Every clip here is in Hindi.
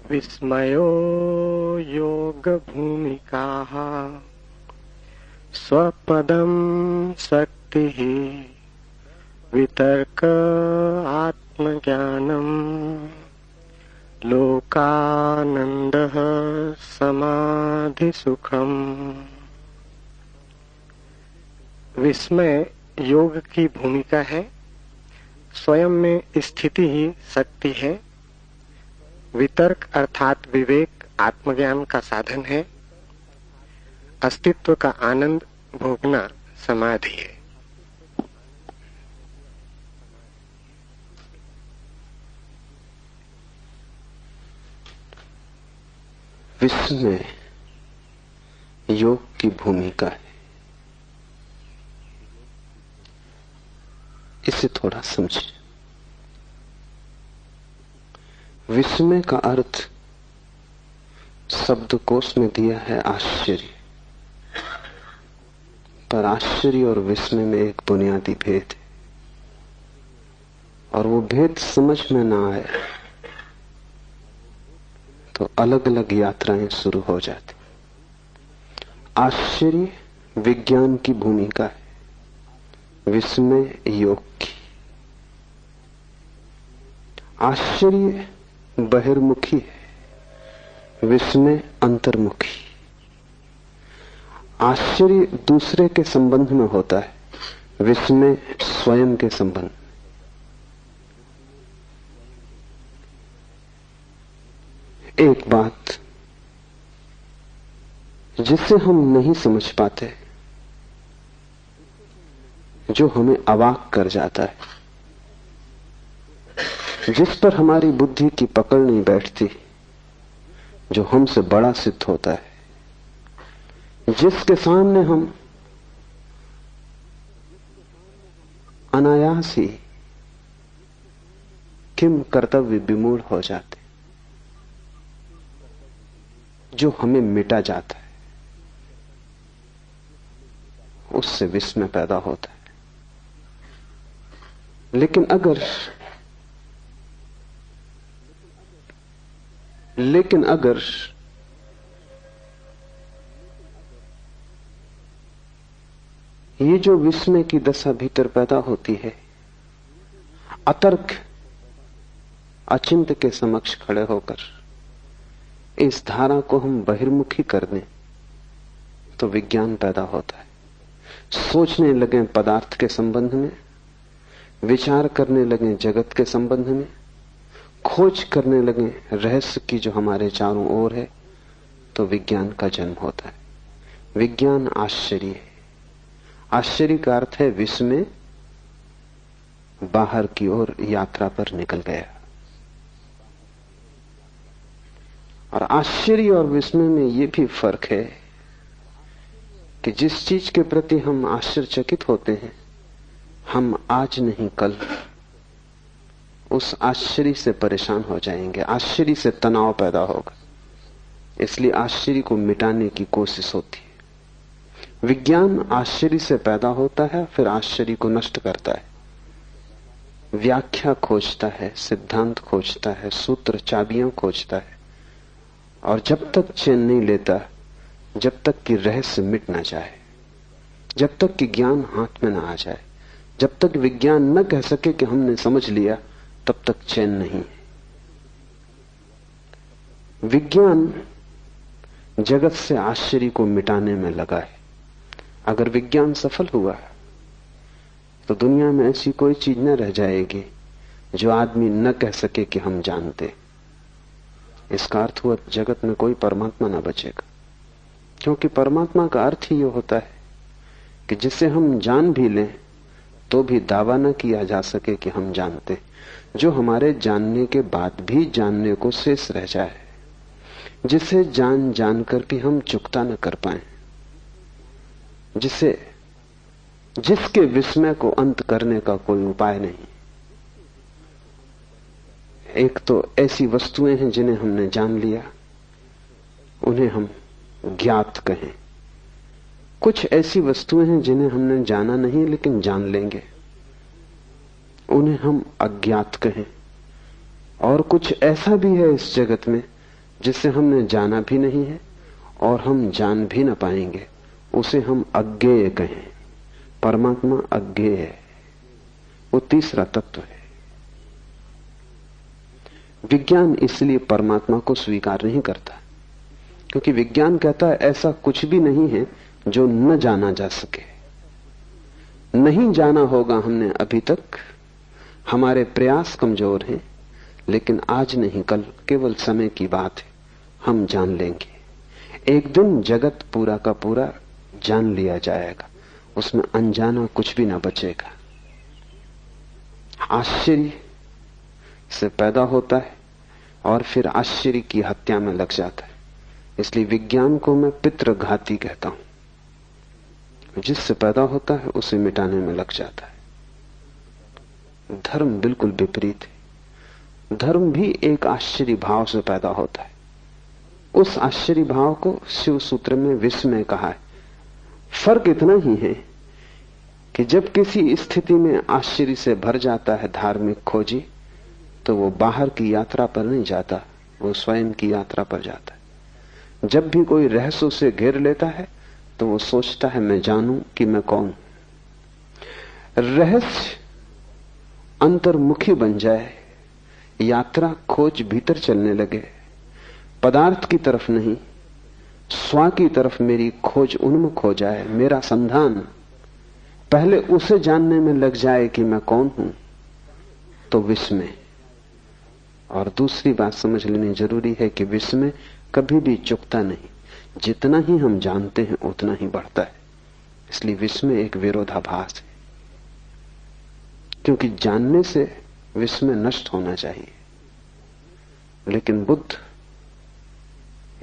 विस्मयो योगभूमिकाः स्वपदं शक्तिः वितर्क आत्मज्ञानम् लोकानन्दः समाधिसुखम्। विस्मय योग की भूमिका है। स्वयं में स्थिति ही शक्ति है। वितर्क अर्थात विवेक आत्मज्ञान का साधन है। अस्तित्व का आनंद भोगना समाधि है। विस्मय योग की भूमिका है। इसे थोड़ा समझें। विस्मय का अर्थ शब्दकोश में दिया है आश्चर्य, पर आश्चर्य और विस्मय में एक बुनियादी भेद है, और वो भेद समझ में ना आए तो अलग अलग यात्राएं शुरू हो जाती। आश्चर्य विज्ञान की भूमिका है, विस्मय योग की। आश्चर्य बहिर्मुखी है, विस्मय अंतर्मुखी। आश्चर्य दूसरे के संबंध में होता है, विस्मय स्वयं के संबंध। एक बात जिसे हम नहीं समझ पाते, जो हमें अवाक कर जाता है, जिस पर हमारी बुद्धि की पकड़ नहीं बैठती, जो हमसे बड़ा सिद्ध होता है, जिसके सामने हम अनायास ही किम कर्तव्य विमूढ़ हो जाते, जो हमें मिटा जाता है, उससे विस्मय पैदा होता है। लेकिन अगर ये जो विस्मय की दशा भीतर पैदा होती है, अतर्क अचिंत्य के समक्ष खड़े होकर इस धारा को हम बहिर्मुखी कर दें, तो विज्ञान पैदा होता है। सोचने लगे पदार्थ के संबंध में, विचार करने लगे जगत के संबंध में, खोज करने लगे रहस्य की जो हमारे चारों ओर है, तो विज्ञान का जन्म होता है। विज्ञान आश्चर्य है। आश्चर्य का अर्थ है विस्मय बाहर की ओर यात्रा पर निकल गया। और आश्चर्य और विस्मय में यह भी फर्क है कि जिस चीज के प्रति हम आश्चर्यचकित होते हैं, हम आज नहीं कल उस आश्चर्य से परेशान हो जाएंगे, आश्चर्य से तनाव पैदा होगा। इसलिए आश्चर्य को मिटाने की कोशिश होती है। विज्ञान आश्चर्य से पैदा होता है, फिर आश्चर्य को नष्ट करता है, व्याख्या खोजता है, सिद्धांत खोजता है, सूत्र चाबियां खोजता है, और जब तक चैन नहीं लेता, जब तक कि रहस्य मिट ना जाए, जब तक कि ज्ञान हाथ में ना आ जाए, जब तक विज्ञान न कह सके कि हमने समझ लिया, तब तक चैन नहीं। विज्ञान जगत से आश्चर्य को मिटाने में लगा है। अगर विज्ञान सफल हुआ तो दुनिया में ऐसी कोई चीज न रह जाएगी जो आदमी न कह सके कि हम जानते। इसका अर्थ हुआ जगत में कोई परमात्मा न बचेगा, क्योंकि परमात्मा का अर्थ ही यह होता है कि जिसे हम जान भी लें तो भी दावा न किया जा सके कि हम जानते, जो हमारे जानने के बाद भी जानने को शेष रह जाए, जिसे जान जानकर भी हम चुकता न कर पाए, जिसके विस्मय को अंत करने का कोई उपाय नहीं। एक तो ऐसी वस्तुएं हैं जिन्हें हमने जान लिया, उन्हें हम ज्ञात कहें। कुछ ऐसी वस्तुएं हैं जिन्हें हमने जाना नहीं लेकिन जान लेंगे, उन्हें हम अज्ञात कहें। और कुछ ऐसा भी है इस जगत में जिसे हमने जाना भी नहीं है और हम जान भी न पाएंगे, उसे हम अज्ञेय कहें। परमात्मा अज्ञेय है, वो तीसरा तत्व है। विज्ञान इसलिए परमात्मा को स्वीकार नहीं करता, क्योंकि विज्ञान कहता है ऐसा कुछ भी नहीं है जो न जाना जा सके। नहीं जाना होगा हमने अभी तक, हमारे प्रयास कमजोर हैं, लेकिन आज नहीं कल, केवल समय की बात है, हम जान लेंगे। एक दिन जगत पूरा का पूरा जान लिया जाएगा, उसमें अनजाना कुछ भी ना बचेगा। आश्चर्य से पैदा होता है और फिर आश्चर्य की हत्या में लग जाता है। इसलिए विज्ञान को मैं पितृघाती कहता हूं। जिससे पैदा होता है उसे मिटाने में लग जाता है। धर्म बिल्कुल विपरीत है। धर्म भी एक आश्चर्य भाव से पैदा होता है। उस आश्चर्य भाव को शिव सूत्र में विस्मय कहा है। फर्क इतना ही है कि जब किसी स्थिति में आश्चर्य से भर जाता है धार्मिक खोजी, तो वो बाहर की यात्रा पर नहीं जाता, वो स्वयं की यात्रा पर जाता है। जब भी कोई रहस्य उसे घेर लेता है तो वो सोचता है मैं जानूं कि मैं कौन। रहस्य अंतर्मुखी बन जाए, यात्रा खोज भीतर चलने लगे, पदार्थ की तरफ नहीं स्व की तरफ मेरी खोज उन्मुख हो जाए, मेरा संधान पहले उसे जानने में लग जाए कि मैं कौन हूं, तो विस्मय। और दूसरी बात समझ लेनी जरूरी है कि विस्मय कभी भी चुकता नहीं, जितना ही हम जानते हैं उतना ही बढ़ता है। इसलिए विस्मय एक विरोधाभास है, क्योंकि जानने से विस्मय नष्ट होना चाहिए। लेकिन बुद्ध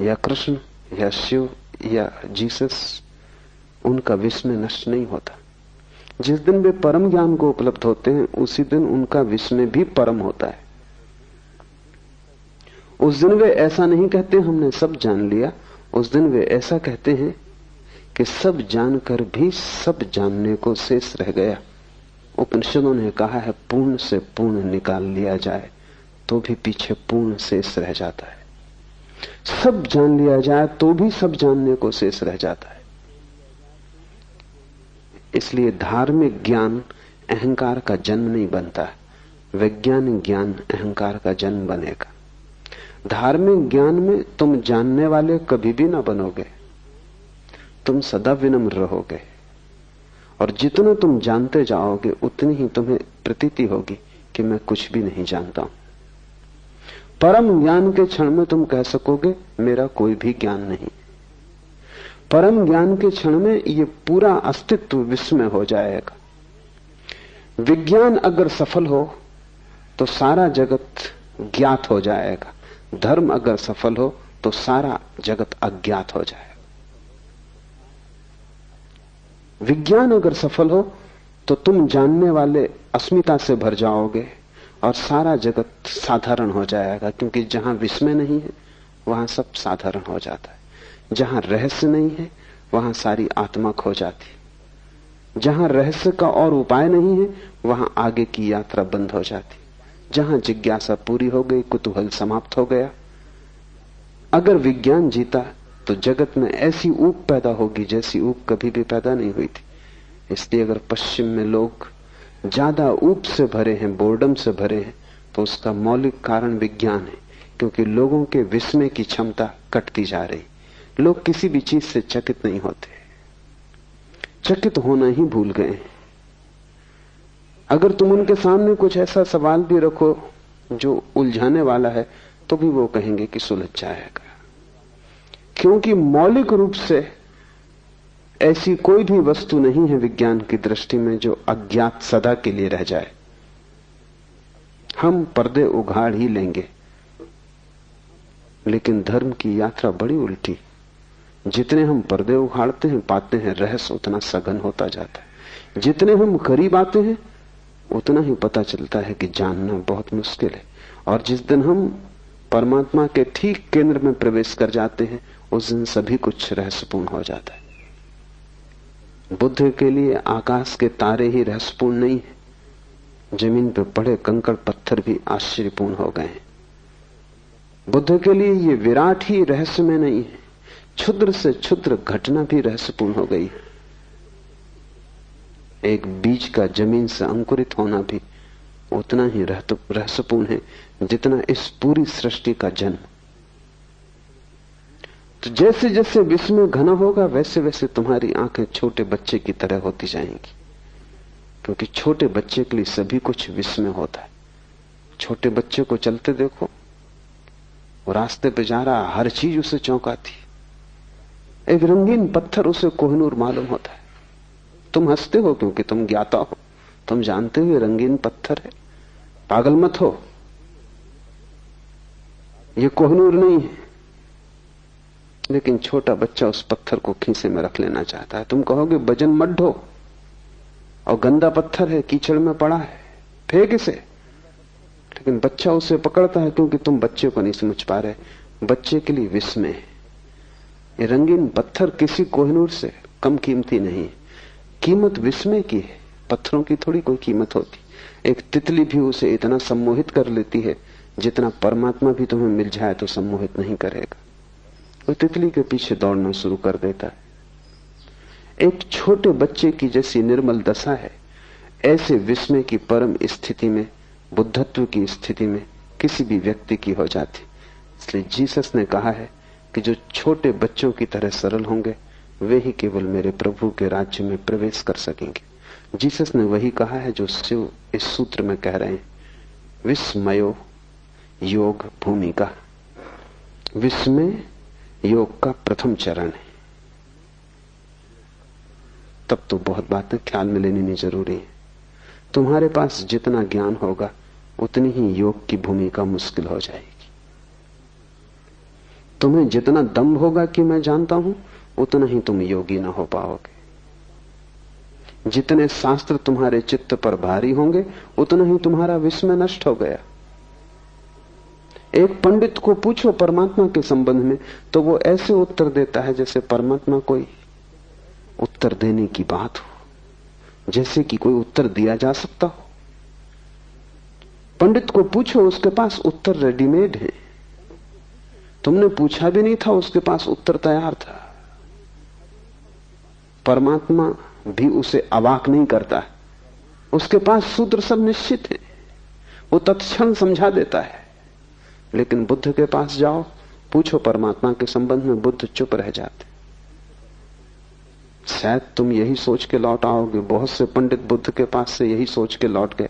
या कृष्ण या शिव या जीसस, उनका विस्मय नष्ट नहीं होता। जिस दिन वे परम ज्ञान को उपलब्ध होते हैं उसी दिन उनका विस्मय भी परम होता है। उस दिन वे ऐसा नहीं कहते हमने सब जान लिया, उस दिन वे ऐसा कहते हैं कि सब जानकर भी सब जानने को शेष रह गया। उपनिषदों ने कहा है पूर्ण से पूर्ण निकाल लिया जाए तो भी पीछे पूर्ण शेष रह जाता है। सब जान लिया जाए तो भी सब जानने को शेष रह जाता है। इसलिए धार्मिक ज्ञान अहंकार का जन्म नहीं बनता, वैज्ञानिक ज्ञान अहंकार का जन्म बनेगा। धार्मिक ज्ञान में तुम जानने वाले कभी भी ना बनोगे, तुम सदा विनम्र रहोगे, और जितना तुम जानते जाओगे उतनी ही तुम्हें प्रतीति होगी कि मैं कुछ भी नहीं जानता हूं। परम ज्ञान के क्षण में तुम कह सकोगे मेरा कोई भी ज्ञान नहीं। परम ज्ञान के क्षण में ये पूरा अस्तित्व विस्मय हो जाएगा। विज्ञान अगर सफल हो तो सारा जगत ज्ञात हो जाएगा, धर्म अगर सफल हो तो सारा जगत अज्ञात हो जाएगा। विज्ञान अगर सफल हो तो तुम जानने वाले अस्मिता से भर जाओगे और सारा जगत साधारण हो जाएगा, क्योंकि जहां विस्मय नहीं है वहां सब साधारण हो जाता है। जहां रहस्य नहीं है वहां सारी आत्मा खो जाती। जहां रहस्य का और उपाय नहीं है वहां आगे की यात्रा बंद हो जाती। जहां जिज्ञासा पूरी हो गई, कुतूहल समाप्त हो गया। अगर विज्ञान जीता तो जगत में ऐसी ऊब पैदा होगी जैसी ऊब कभी भी पैदा नहीं हुई थी। इसलिए अगर पश्चिम में लोग ज्यादा ऊब से भरे हैं, बोर्डम से भरे हैं, तो उसका मौलिक कारण विज्ञान है, क्योंकि लोगों के विस्मय की क्षमता कटती जा रही। लोग किसी भी चीज से चकित नहीं होते, चकित होना ही भूल गए। अगर तुम उनके सामने कुछ ऐसा सवाल भी रखो जो उलझाने वाला है तो भी वो कहेंगे कि सुलझ जाएगा, क्योंकि मौलिक रूप से ऐसी कोई भी वस्तु नहीं है विज्ञान की दृष्टि में जो अज्ञात सदा के लिए रह जाए। हम पर्दे उघाड़ ही लेंगे, लेकिन धर्म की यात्रा बड़ी उल्टी। जितने हम पर्दे उखाड़ते हैं पाते हैं रहस्य उतना सघन होता जाता है। जितने हम करीब आते हैं उतना ही पता चलता है कि जानना बहुत मुश्किल है। और जिस दिन हम परमात्मा के ठीक केंद्र में प्रवेश कर जाते हैं उस दिन सभी कुछ रहस्यपूर्ण हो जाता है। बुद्ध के लिए आकाश के तारे ही रहस्यपूर्ण नहीं है, जमीन पर पड़े कंकड़ पत्थर भी आश्चर्यपूर्ण हो गए हैं। बुद्ध के लिए ये विराट ही रहस्य में नहीं है, क्षुद्र से क्षुद्र घटना भी रहस्यपूर्ण हो गई। एक बीज का जमीन से अंकुरित होना भी उतना ही रहस्यपूर्ण है जितना इस पूरी सृष्टि का जन्म। तो जैसे जैसे विस्मय घना होगा वैसे वैसे तुम्हारी आंखें छोटे बच्चे की तरह होती जाएंगी, क्योंकि छोटे बच्चे के लिए सभी कुछ विस्मय होता है। छोटे बच्चे को चलते देखो, वो रास्ते पे जा रहा, हर चीज उसे चौंकाती। एक रंगीन पत्थर उसे कोहिनूर मालूम होता है। तुम हंसते हो क्योंकि तुम ज्ञाता हो, तुम जानते हो ये रंगीन पत्थर है, पागल मत हो, ये कोहिनूर नहीं है। लेकिन छोटा बच्चा उस पत्थर को खीसे में रख लेना चाहता है। तुम कहोगे वजन मत ढो, और गंदा पत्थर है, कीचड़ में पड़ा है, फेंक इसे। लेकिन बच्चा उसे पकड़ता है क्योंकि तुम बच्चे को नहीं समझ पा रहे। बच्चे के लिए विस्मय है। ये रंगीन पत्थर किसी कोहिनूर से कम कीमती नहीं, कीमत विस्मय की है। पत्थरों की थोड़ी कोई कीमत होती। एक तितली भी उसे इतना सम्मोहित कर लेती है जितना परमात्मा भी तुम्हें मिल जाए तो सम्मोहित नहीं करेगा। वो तितली के पीछे दौड़ना शुरू कर देता है। एक छोटे बच्चे की जैसी निर्मल दशा है, ऐसे विस्मय की परम स्थिति में, बुद्धत्व की स्थिति में किसी भी व्यक्ति की हो जाती। इसलिए जीसस ने कहा है कि जो छोटे बच्चों की तरह सरल होंगे वे ही केवल मेरे प्रभु के राज्य में प्रवेश कर सकेंगे। जीसस ने वही कहा है जो शिव इस सूत्र में कह रहे हैं, विस्मयो योग भूमिका। विस्मय योग का प्रथम चरण है। तब तो बहुत बातें ख्याल में लेनी जरूरी है। तुम्हारे पास जितना ज्ञान होगा उतनी ही योग की भूमिका मुश्किल हो जाएगी। तुम्हें जितना दम होगा कि मैं जानता हूं, उतना ही तुम योगी ना हो पाओगे। जितने शास्त्र तुम्हारे चित्त पर भारी होंगे उतना ही तुम्हारा विस्मय नष्ट हो गया। एक पंडित को पूछो परमात्मा के संबंध में तो वो ऐसे उत्तर देता है जैसे परमात्मा कोई उत्तर देने की बात हो, जैसे कि कोई उत्तर दिया जा सकता हो। पंडित को पूछो, उसके पास उत्तर रेडीमेड है। तुमने पूछा भी नहीं था, उसके पास उत्तर तैयार था। परमात्मा भी उसे अवाक नहीं करता है, उसके पास सूत्र सब निश्चित है, वो तत्क्षण समझा देता है। लेकिन बुद्ध के पास जाओ, पूछो परमात्मा के संबंध में, बुद्ध चुप रह जाते। शायद तुम यही सोच के लौट आओगे, बहुत से पंडित बुद्ध के पास से यही सोच के लौट गए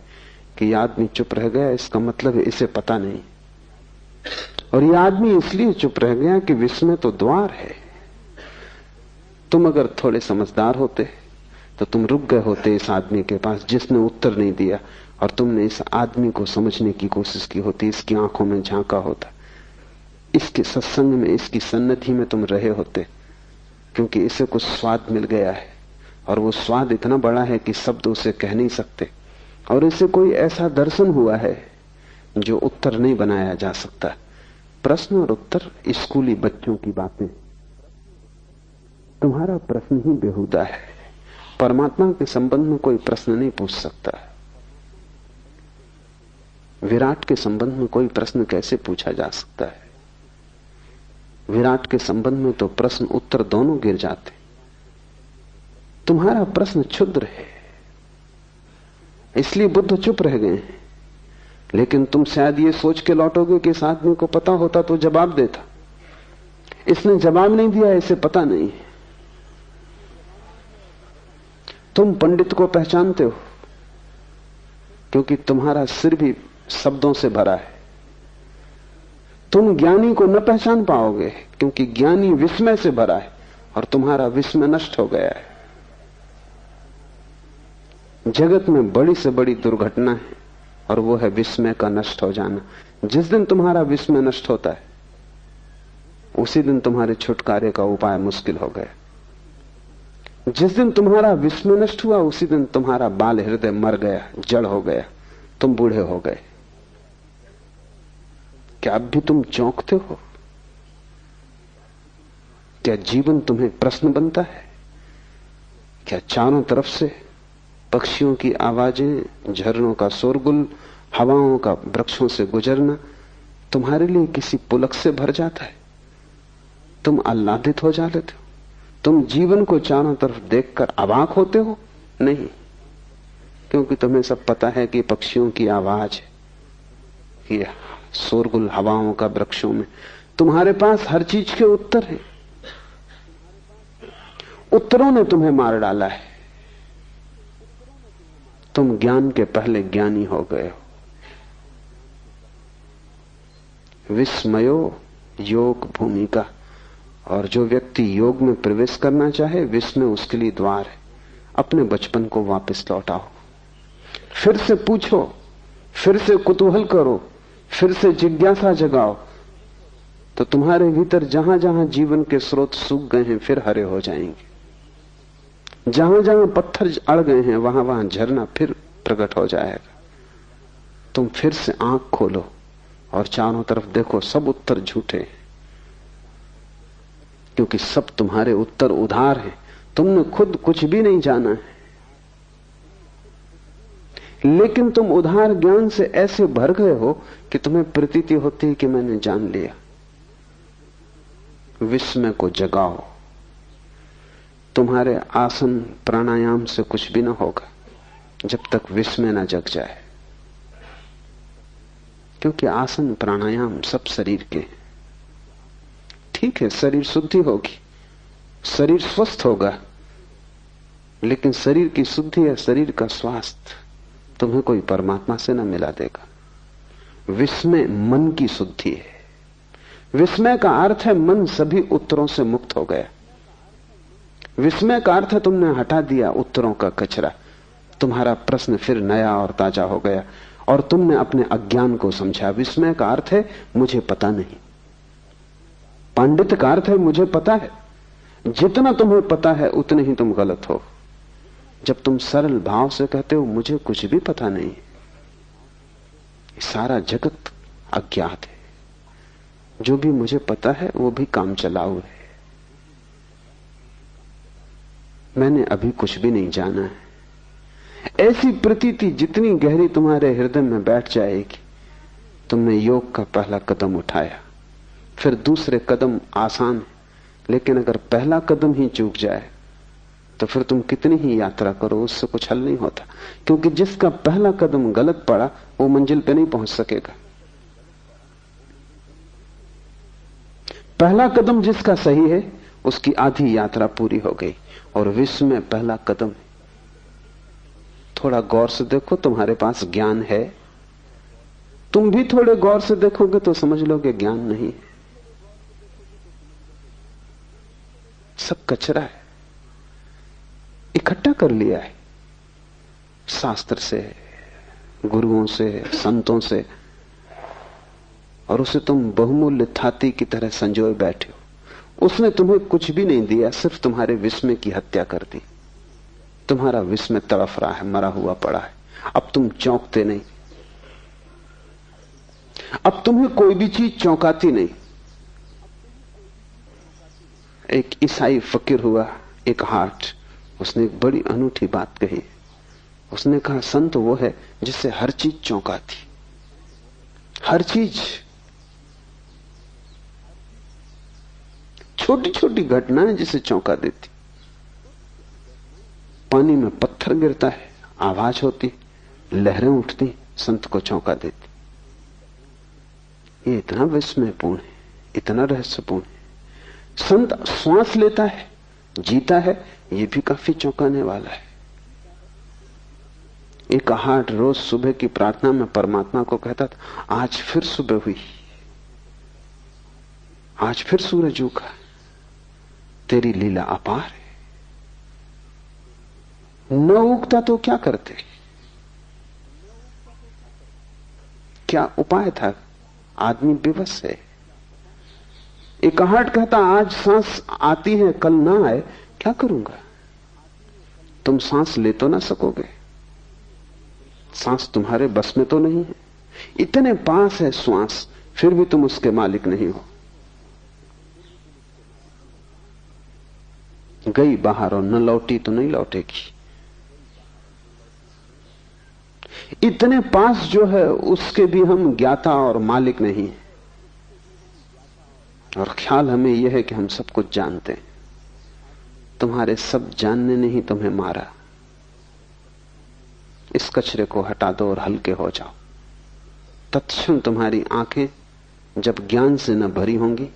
कि यह आदमी चुप रह गया, इसका मतलब है इसे पता नहीं। और यह आदमी इसलिए चुप रह गया कि विस्मय तो द्वार है। तुम अगर थोड़े समझदार होते तो तुम रुक गए होते इस आदमी के पास जिसने उत्तर नहीं दिया, और तुमने इस आदमी को समझने की कोशिश की होती, इसकी आंखों में झांका होता, इसके सत्संग में, इसकी सन्निधि में तुम रहे होते, क्योंकि इसे कुछ स्वाद मिल गया है और वो स्वाद इतना बड़ा है कि शब्द उसे कह नहीं सकते। और इसे कोई ऐसा दर्शन हुआ है जो उत्तर नहीं बनाया जा सकता। प्रश्न और उत्तर स्कूली बच्चों की बातें। तुम्हारा प्रश्न ही बेहुदा है। परमात्मा के संबंध में कोई प्रश्न नहीं पूछ सकता। विराट के संबंध में कोई प्रश्न कैसे पूछा जा सकता है? विराट के संबंध में तो प्रश्न उत्तर दोनों गिर जाते। तुम्हारा प्रश्न क्षुद्र है, इसलिए बुद्ध चुप रह गए। लेकिन तुम शायद ये सोच के लौटोगे कि इस आदमी को पता होता तो जवाब देता। इसने जवाब नहीं दिया, इसे पता नहीं। तुम पंडित को पहचानते हो क्योंकि तुम्हारा सिर भी शब्दों से भरा है। तुम ज्ञानी को न पहचान पाओगे क्योंकि ज्ञानी विस्मय से भरा है और तुम्हारा विस्मय नष्ट हो गया है। जगत में बड़ी से बड़ी दुर्घटना है और वो है विस्मय का नष्ट हो जाना। जिस दिन तुम्हारा विस्मय नष्ट होता है उसी दिन तुम्हारे छुटकारे का उपाय मुश्किल हो गया। जिस दिन तुम्हारा विस्मय नष्ट हुआ उसी दिन तुम्हारा बाल हृदय मर गया, जड़ हो गया, तुम बूढ़े हो गए। क्या अब भी तुम चौंकते हो? क्या जीवन तुम्हें प्रश्न बनता है? क्या चारों तरफ से पक्षियों की आवाजें, झरनों का शोरगुल, हवाओं का वृक्षों से गुजरना तुम्हारे लिए किसी पुलक से भर जाता है, तुम आह्लादित हो जाते हो, तुम जीवन को चारों तरफ देखकर अवाक होते हो? नहीं, क्योंकि तुम्हें सब पता है कि पक्षियों की आवाज है, कि शोरगुल हवाओं का वृक्षों में। तुम्हारे पास हर चीज के उत्तर हैं। उत्तरों ने तुम्हें मार डाला है। तुम ज्ञान के पहले ज्ञानी हो गए हो। विस्मयो योग भूमिका। और जो व्यक्ति योग में प्रवेश करना चाहे, विस्मय उसके लिए द्वार है। अपने बचपन को वापस लौटाओ, फिर से पूछो, फिर से कुतूहल करो, फिर से जिज्ञासा जगाओ, तो तुम्हारे भीतर जहां जहां जीवन के स्रोत सूख गए हैं फिर हरे हो जाएंगे। जहां जहां पत्थर अड़ गए हैं वहां वहां झरना फिर प्रकट हो जाएगा। तुम फिर से आंख खोलो और चारों तरफ देखो, सब उत्तर झूठे हैं, क्योंकि सब तुम्हारे उत्तर उधार हैं। तुमने खुद कुछ भी नहीं जाना है, लेकिन तुम उधार ज्ञान से ऐसे भर गए हो कि तुम्हें प्रतीति होती है कि मैंने जान लिया। विस्मय को जगाओ। तुम्हारे आसन प्राणायाम से कुछ भी ना होगा जब तक विस्मय ना जग जाए, क्योंकि आसन प्राणायाम सब शरीर के हैं। ठीक है, शरीर शुद्धि होगी, शरीर स्वस्थ होगा, लेकिन शरीर की शुद्धि है, शरीर का स्वास्थ्य तुम्हें कोई परमात्मा से न मिला देगा। विस्मय मन की शुद्धि है। विस्मय का अर्थ है मन सभी उत्तरों से मुक्त हो गया। विस्मय का अर्थ है तुमने हटा दिया उत्तरों का कचरा, तुम्हारा प्रश्न फिर नया और ताजा हो गया और तुमने अपने अज्ञान को समझा। विस्मय का अर्थ है मुझे पता नहीं। पांडित्य का अर्थ है मुझे पता है। जितना तुम्हें पता है उतने ही तुम गलत हो। जब तुम सरल भाव से कहते हो मुझे कुछ भी पता नहीं, सारा जगत अज्ञात है, जो भी मुझे पता है वो भी काम चलाऊ है, मैंने अभी कुछ भी नहीं जाना है, ऐसी प्रतीति जितनी गहरी तुम्हारे हृदय में बैठ जाएगी, तुमने योग का पहला कदम उठाया। फिर दूसरे कदम आसान है, लेकिन अगर पहला कदम ही चूक जाए तो फिर तुम कितनी ही यात्रा करो उससे कुछ हल नहीं होता, क्योंकि जिसका पहला कदम गलत पड़ा वो मंजिल पे नहीं पहुंच सकेगा। पहला कदम जिसका सही है उसकी आधी यात्रा पूरी हो गई। और विश्व में पहला कदम है। थोड़ा गौर से देखो, तुम्हारे पास ज्ञान है। तुम भी थोड़े गौर से देखोगे तो समझ लोगे ज्ञान नहीं है, सब कचरा है, इकट्ठा कर लिया है शास्त्र से, गुरुओं से, संतों से, और उसे तुम बहुमूल्य थाती की तरह संजोए बैठे हो। उसने तुम्हें कुछ भी नहीं दिया, सिर्फ तुम्हारे विस्मय की हत्या कर दी। तुम्हारा विस्मय तड़फ रहा है, मरा हुआ पड़ा है। अब तुम चौंकते नहीं, अब तुम्हें कोई भी चीज चौंकाती नहीं। एक ईसाई फकीर हुआ, एक हाट, उसने एक बड़ी अनूठी बात कही। उसने कहा संत वो है जिससे हर चीज चौंकाती, हर चीज, छोटी छोटी घटनाएं जिसे चौंका देती। पानी में पत्थर गिरता है, आवाज होती, लहरें उठती, संत को चौंका देती। ये इतना विस्मयपूर्ण है, इतना रहस्यपूर्ण है। संत श्वास लेता है, जीता है, ये भी काफी चौंकाने वाला है। एक हाट रोज सुबह की प्रार्थना में परमात्मा को कहता था, आज फिर सुबह हुई, आज फिर सूरज उगा, तेरी लीला अपार है। न उगता तो क्या करते, क्या उपाय था? आदमी बेबस है। एक हाट कहता, आज सांस आती है, कल ना आए, क्या करूंगा? तुम सांस ले तो ना सकोगे, सांस तुम्हारे बस में तो नहीं है। इतने पास है श्वास, फिर भी तुम उसके मालिक नहीं हो। गई बाहर और न लौटी तो नहीं लौटेगी। इतने पास जो है उसके भी हम ज्ञाता और मालिक नहीं है। और ख्याल हमें यह है कि हम सब कुछ जानते हैं। तुम्हारे सब जानने ने ही तुम्हें मारा। इस कचरे को हटा दो और हल्के हो जाओ। तत्क्षण तुम्हारी आंखें जब ज्ञान से न भरी होंगी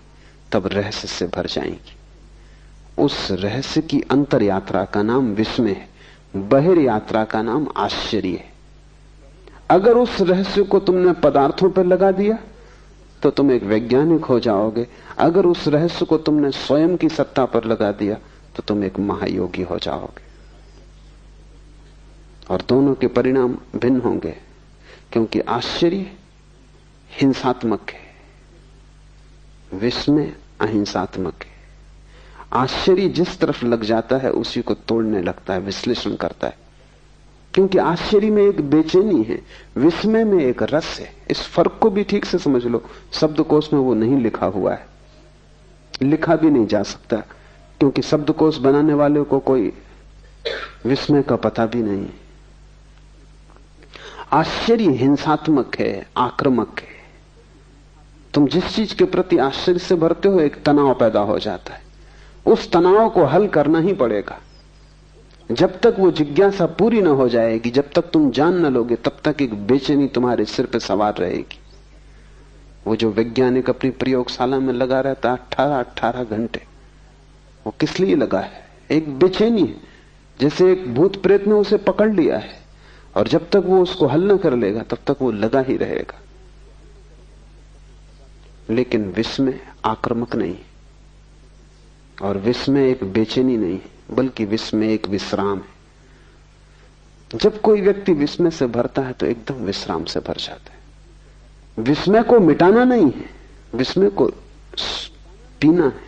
तब रहस्य से भर जाएंगी। उस रहस्य की अंतर यात्रा का नाम विस्मय है, बहिर यात्रा का नाम आश्चर्य है। अगर उस रहस्य को तुमने पदार्थों पर लगा दिया तो तुम एक वैज्ञानिक हो जाओगे। अगर उस रहस्य को तुमने स्वयं की सत्ता पर लगा दिया तो तुम एक महायोगी हो जाओगे। और दोनों के परिणाम भिन्न होंगे, क्योंकि आश्चर्य हिंसात्मक है, विस्मय अहिंसात्मक है। आश्चर्य जिस तरफ लग जाता है उसी को तोड़ने लगता है, विश्लेषण करता है, क्योंकि आश्चर्य में एक बेचैनी है, विस्मय में एक रस है। इस फर्क को भी ठीक से समझ लो। शब्दकोश में वो नहीं लिखा हुआ है, लिखा भी नहीं जा सकता, क्योंकि शब्दकोश बनाने वाले को कोई विस्मय का पता भी नहीं है। आश्चर्य हिंसात्मक है, आक्रामक है। तुम जिस चीज के प्रति आश्चर्य से भरते हो, एक तनाव पैदा हो जाता है। उस तनाव को हल करना ही पड़ेगा। जब तक वो जिज्ञासा पूरी ना हो जाएगी, जब तक तुम जान न लोगे, तब तक एक बेचैनी तुम्हारे सिर पे सवार रहेगी। वो जो वैज्ञानिक अपनी प्रयोगशाला में लगा रहता 18 घंटे, वो किस लिए लगा है? एक बेचैनी है, जैसे एक भूत प्रेत ने उसे पकड़ लिया है, और जब तक वो उसको हल न कर लेगा तब तक वो लगा ही रहेगा। लेकिन विस्मय आक्रामक नहीं, और विस्मय एक बेचैनी नहीं, बल्कि विस्मय एक विश्राम है। जब कोई व्यक्ति विस्मय से भरता है तो एकदम विश्राम से भर जाता है। विस्मय को मिटाना नहीं है, विस्मय को पीना है,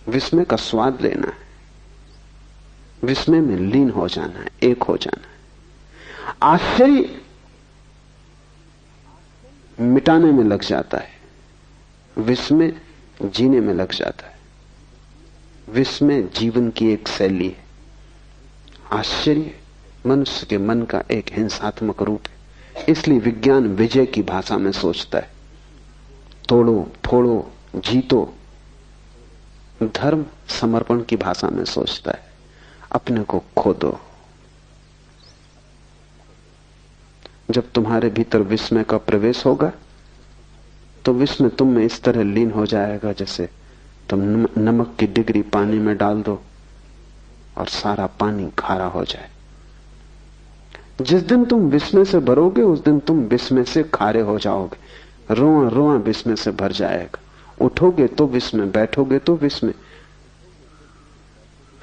विस्मय का स्वाद लेना है, विस्मय में लीन हो जाना है, एक हो जाना है। आश्चर्य मिटाने में लग जाता है, विस्मय जीने में लग जाता है। विस्मय जीवन की एक शैली है, आश्चर्य मनुष्य के मन का एक हिंसात्मक रूप है। इसलिए विज्ञान विजय की भाषा में सोचता है, तोड़ो फोड़ो जीतो। धर्म समर्पण की भाषा में सोचता है, अपने को खो दो। जब तुम्हारे भीतर विस्मय का प्रवेश होगा तो विस्मय तुम में इस तरह लीन हो जाएगा जैसे तुम नमक की डिग्री पानी में डाल दो और सारा पानी खारा हो जाए। जिस दिन तुम विस्मय से भरोगे उस दिन तुम विस्मय से खारे हो जाओगे। रोआ रोआ विस्मय से भर जाएगा। उठोगे तो विस्मय, बैठोगे तो विस्मय,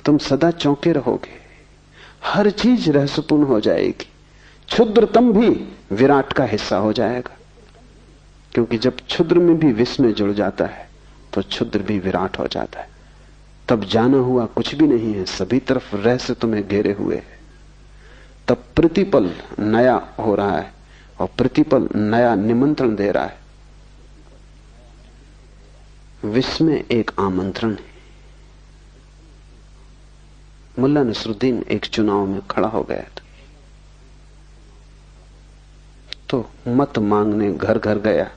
तुम सदा चौंके रहोगे। हर चीज रहस्यपूर्ण हो जाएगी। क्षुद्रतम भी विराट का हिस्सा हो जाएगा, क्योंकि जब क्षुद्र में भी विस्मय जुड़ जाता है तो क्षुद्र भी विराट हो जाता है। तब जाना हुआ कुछ भी नहीं है, सभी तरफ रहस्य तुम्हें घेरे हुए है। तब प्रतिपल नया हो रहा है और प्रतिपल नया निमंत्रण दे रहा है। विस्मय एक आमंत्रण है। मुल्ला नसरुद्दीन एक चुनाव में खड़ा हो गया था, तो मत मांगने घर घर गया।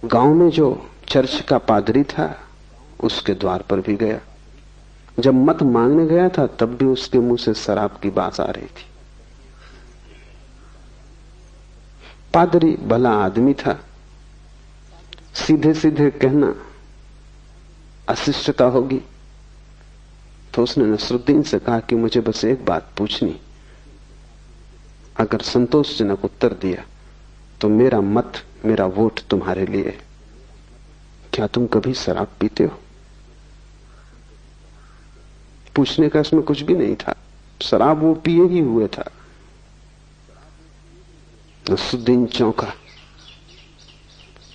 गांव में जो चर्च का पादरी था उसके द्वार पर भी गया। जब मत मांगने गया था तब भी उसके मुंह से शराब की बात आ रही थी। पादरी भला आदमी था, सीधे सीधे कहना अशिष्टता होगी, तो उसने नसरुद्दीन से कहा कि मुझे बस एक बात पूछनी, अगर संतोषजनक उत्तर दिया तो मेरा मत, मेरा वोट तुम्हारे लिए। क्या तुम कभी शराब पीते हो? पूछने का इसमें कुछ भी नहीं था, शराब वो पिए ही हुए था। नसरुद्दीन चौंका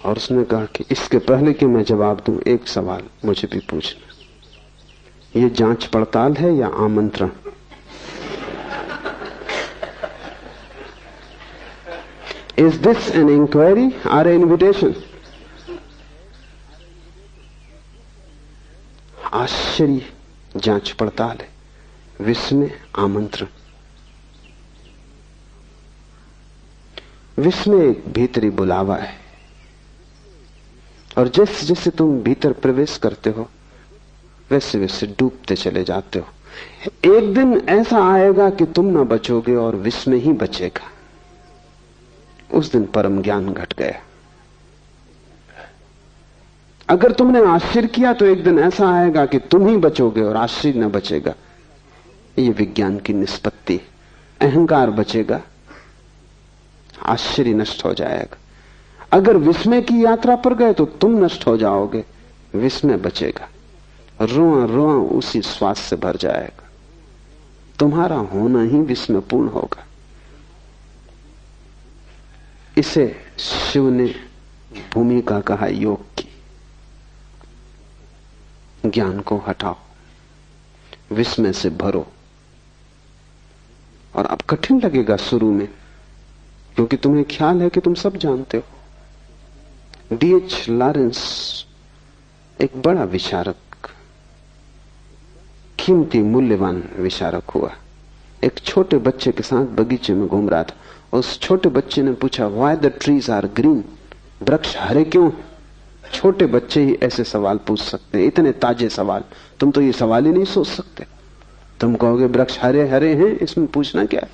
और उसने कहा कि इसके पहले कि मैं जवाब दूं, एक सवाल मुझे भी पूछना। ये जांच पड़ताल है या आमंत्रण? Is this an inquiry or an invitation? आश्चर्य जांच पड़ताल है, विस्मय आमंत्रण। विस्मय एक भीतरी बुलावा है, और जैसे जैसे तुम भीतर प्रवेश करते हो वैसे वैसे डूबते चले जाते हो। एक दिन ऐसा आएगा कि तुम ना बचोगे और विस्मय ही बचेगा। उस दिन परम ज्ञान घट गया। अगर तुमने आश्चर्य किया तो एक दिन ऐसा आएगा कि तुम ही बचोगे और आश्चर्य न बचेगा। ये विज्ञान की निष्पत्ति। अहंकार बचेगा, आश्चर्य नष्ट हो जाएगा। अगर विस्मय की यात्रा पर गए तो तुम नष्ट हो जाओगे, विस्मय बचेगा। रोआ रोआ उसी श्वास से भर जाएगा। तुम्हारा होना ही विस्मयपूर्ण होगा। इसे शिव ने भूमिका कहा योग की। ज्ञान को हटाओ, विस्मय से भरो। और अब कठिन लगेगा शुरू में, क्योंकि तुम्हें ख्याल है कि तुम सब जानते हो। D.H. लॉरेंस एक बड़ा विचारक, कीमती मूल्यवान विचारक हुआ। एक छोटे बच्चे के साथ बगीचे में घूम रहा था। उस छोटे बच्चे ने पूछा, why the trees are green? वृक्ष हरे क्यों? छोटे बच्चे ही ऐसे सवाल पूछ सकते हैं, इतने ताजे सवाल। तुम तो ये सवाल ही नहीं सोच सकते। तुम कहोगे वृक्ष हरे हरे हैं, इसमें पूछना क्या है?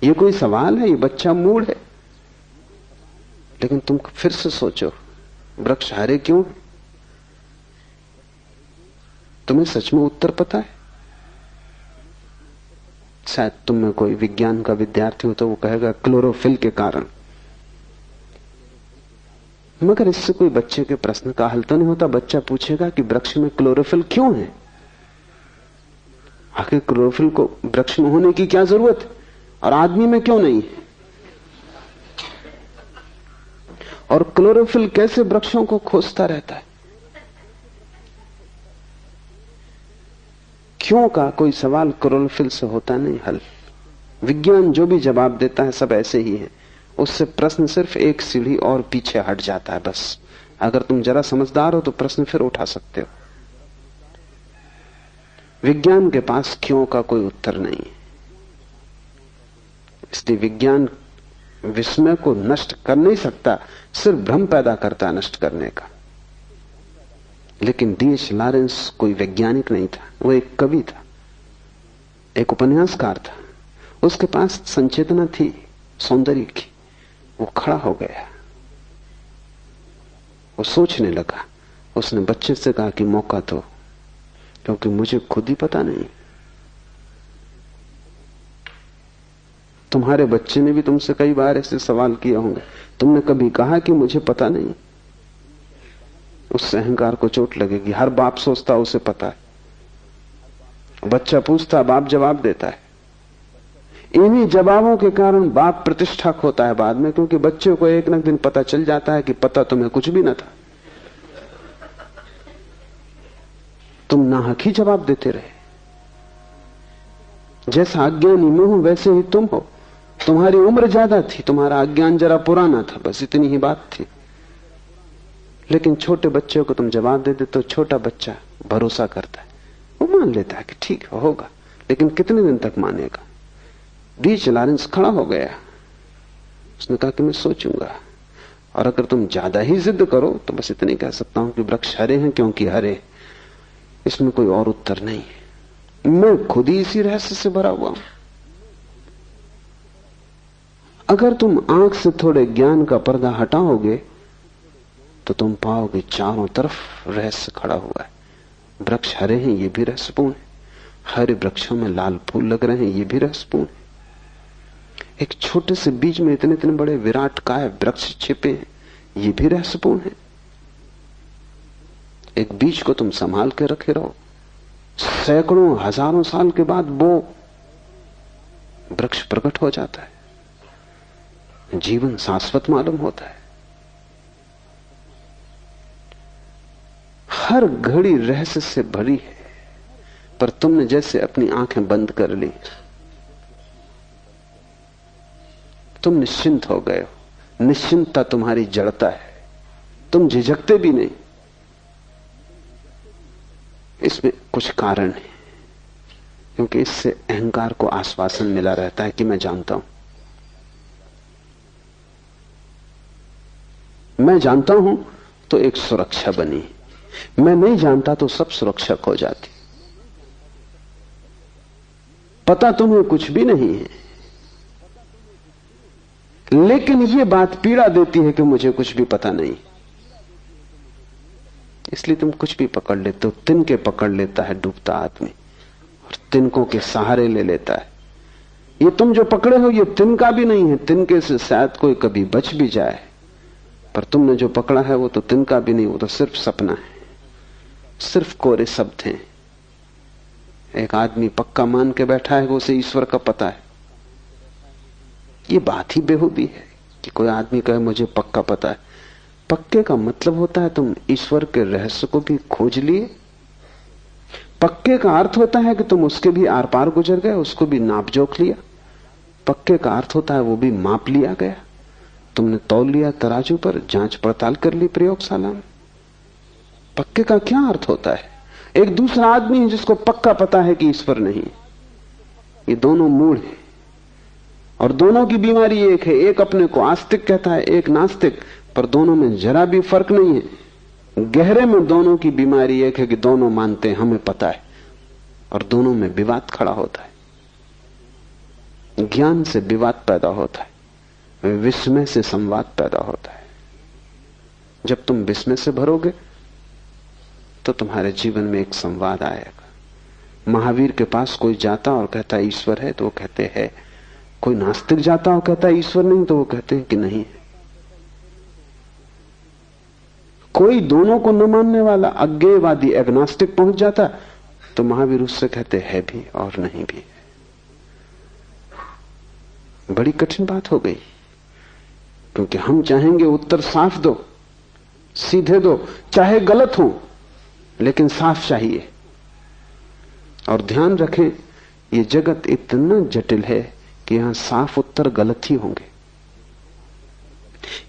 ये कोई सवाल है? ये बच्चा मूड है। लेकिन तुम फिर से सोचो, वृक्ष हरे क्यों? तुम्हें सच में उत्तर पता है? शायद तुम में कोई विज्ञान का विद्यार्थी हो तो वो कहेगा क्लोरोफिल के कारण। मगर इससे कोई बच्चे के प्रश्न का हल तो नहीं होता। बच्चा पूछेगा कि वृक्ष में क्लोरोफिल क्यों है? आखिर क्लोरोफिल को वृक्ष में होने की क्या जरूरत है और आदमी में क्यों नहीं है? और क्लोरोफिल कैसे वृक्षों को खोजता रहता है? क्यों का कोई सवाल क्लोरोफिल से होता नहीं हल। विज्ञान जो भी जवाब देता है सब ऐसे ही है। उससे प्रश्न सिर्फ एक सीढ़ी और पीछे हट जाता है बस। अगर तुम जरा समझदार हो तो प्रश्न फिर उठा सकते हो। विज्ञान के पास क्यों का कोई उत्तर नहीं है। इसलिए विज्ञान विस्मय को नष्ट कर नहीं सकता, सिर्फ भ्रम पैदा करता है नष्ट करने का। लेकिन D.H. लॉरेंस कोई वैज्ञानिक नहीं था, वो एक कवि था, एक उपन्यासकार था। उसके पास संचेतना थी सौंदर्य की। वो खड़ा हो गया, वो सोचने लगा। उसने बच्चे से कहा कि मौका दो, क्योंकि मुझे खुद ही पता नहीं। तुम्हारे बच्चे ने भी तुमसे कई बार ऐसे सवाल किए होंगे। तुमने कभी कहा कि मुझे पता नहीं? उससे अहंकार को चोट लगेगी। हर बाप सोचता उसे पता है। बच्चा पूछता, बाप जवाब देता है। इन्हीं जवाबों के कारण बाप प्रतिष्ठा खोता है बाद में, क्योंकि बच्चे को एक न दिन पता चल जाता है कि पता तुम्हें कुछ भी न था। तुम नाहक ही जवाब देते रहे। जैसा अज्ञानी मैं हूं वैसे ही तुम हो। तुम्हारी उम्र ज्यादा थी, तुम्हारा अज्ञान जरा पुराना था, बस इतनी ही बात थी। लेकिन छोटे बच्चे को तुम जवाब दे दे तो छोटा बच्चा भरोसा करता है, वो मान लेता है कि ठीक होगा। लेकिन कितने दिन तक मानेगा? D.H. लॉरेंस खड़ा हो गया। उसने कहा कि मैं सोचूंगा, और अगर तुम ज्यादा ही जिद करो तो बस इतने कह सकता हूं कि वृक्ष हरे हैं क्योंकि हरे। इसमें कोई और उत्तर नहीं है। मैं खुद ही इसी रहस्य से भरा हुआ हूं। अगर तुम आंख से थोड़े ज्ञान का पर्दा हटाओगे तो तुम पाओगे चारों तरफ रहस्य खड़ा हुआ है। वृक्ष हरे हैं, ये भी रहस्यपूर्ण है। हरे वृक्षों में लाल फूल लग रहे हैं, ये भी रहस्यपूर्ण है। एक छोटे से बीज में इतने इतने बड़े विराट काय वृक्ष छिपे हैं, ये भी रहस्यपूर्ण है। एक बीज को तुम संभाल के रखे रहो, सैकड़ों हजारों साल के बाद वो वृक्ष प्रकट हो जाता है। जीवन शाश्वत मालूम होता है। हर घड़ी रहस्य से भरी है, पर तुमने जैसे अपनी आंखें बंद कर ली, तुम निश्चिंत हो गए हो। निश्चिंतता तुम्हारी जड़ता है, तुम झिझकते भी नहीं। इसमें कुछ कारण है, क्योंकि इससे अहंकार को आश्वासन मिला रहता है कि मैं जानता हूं, मैं जानता हूं। तो एक सुरक्षा बनी। मैं नहीं जानता तो सब सुरक्षा खो जाती। पता तुम्हें कुछ भी नहीं है, लेकिन यह बात पीड़ा देती है कि मुझे कुछ भी पता नहीं, इसलिए तुम कुछ भी पकड़ लेते हो। तिनके पकड़ लेता है डूबता आदमी और तिनकों के सहारे ले लेता है। ये तुम जो पकड़े हो ये तिनका भी नहीं है, तिनके से शायद कोई कभी बच भी जाए, पर तुमने जो पकड़ा है वो तो तिनका भी नहीं, वो तो सिर्फ सपना है, सिर्फ कोरे शब्द हैं। एक आदमी पक्का मान के बैठा है वो उसे ईश्वर का पता है। ये बात ही बेहूदी है कि कोई आदमी कहे मुझे पक्का पता है। पक्के का मतलब होता है तुम ईश्वर के रहस्य को भी खोज लिए। पक्के का अर्थ होता है कि तुम उसके भी आर पार गुजर गए, उसको भी नाप जोख लिया। पक्के का अर्थ होता है वो भी माप लिया गया, तुमने तौल लिया तराजू पर, जांच पड़ताल कर ली प्रयोगशाला में। पक्के का क्या अर्थ होता है? एक दूसरा आदमी है जिसको पक्का पता है कि ईश्वर नहीं। ये दोनों मूढ़ हैं और दोनों की बीमारी एक है। एक अपने को आस्तिक कहता है, एक नास्तिक, पर दोनों में जरा भी फर्क नहीं है। गहरे में दोनों की बीमारी एक है कि दोनों मानते हैं हमें पता है, और दोनों में विवाद खड़ा होता है। ज्ञान से विवाद पैदा होता है, विस्मय से संवाद पैदा होता है। जब तुम विस्मय से भरोगे तो तुम्हारे जीवन में एक संवाद आएगा। महावीर के पास कोई जाता और कहता ईश्वर है तो वो कहते हैं, कोई नास्तिक जाता और कहता ईश्वर नहीं तो वो कहते हैं कि नहीं है। कोई दोनों को न मानने वाला अज्ञेयवादी एग्नोस्टिक पहुंच जाता तो महावीर उससे कहते है भी और नहीं भी। बड़ी कठिन बात हो गई, क्योंकि हम चाहेंगे उत्तर साफ दो, सीधे दो, चाहे गलत हो लेकिन साफ चाहिए। और ध्यान रखें, यह जगत इतना जटिल है कि यहां साफ उत्तर गलत ही होंगे।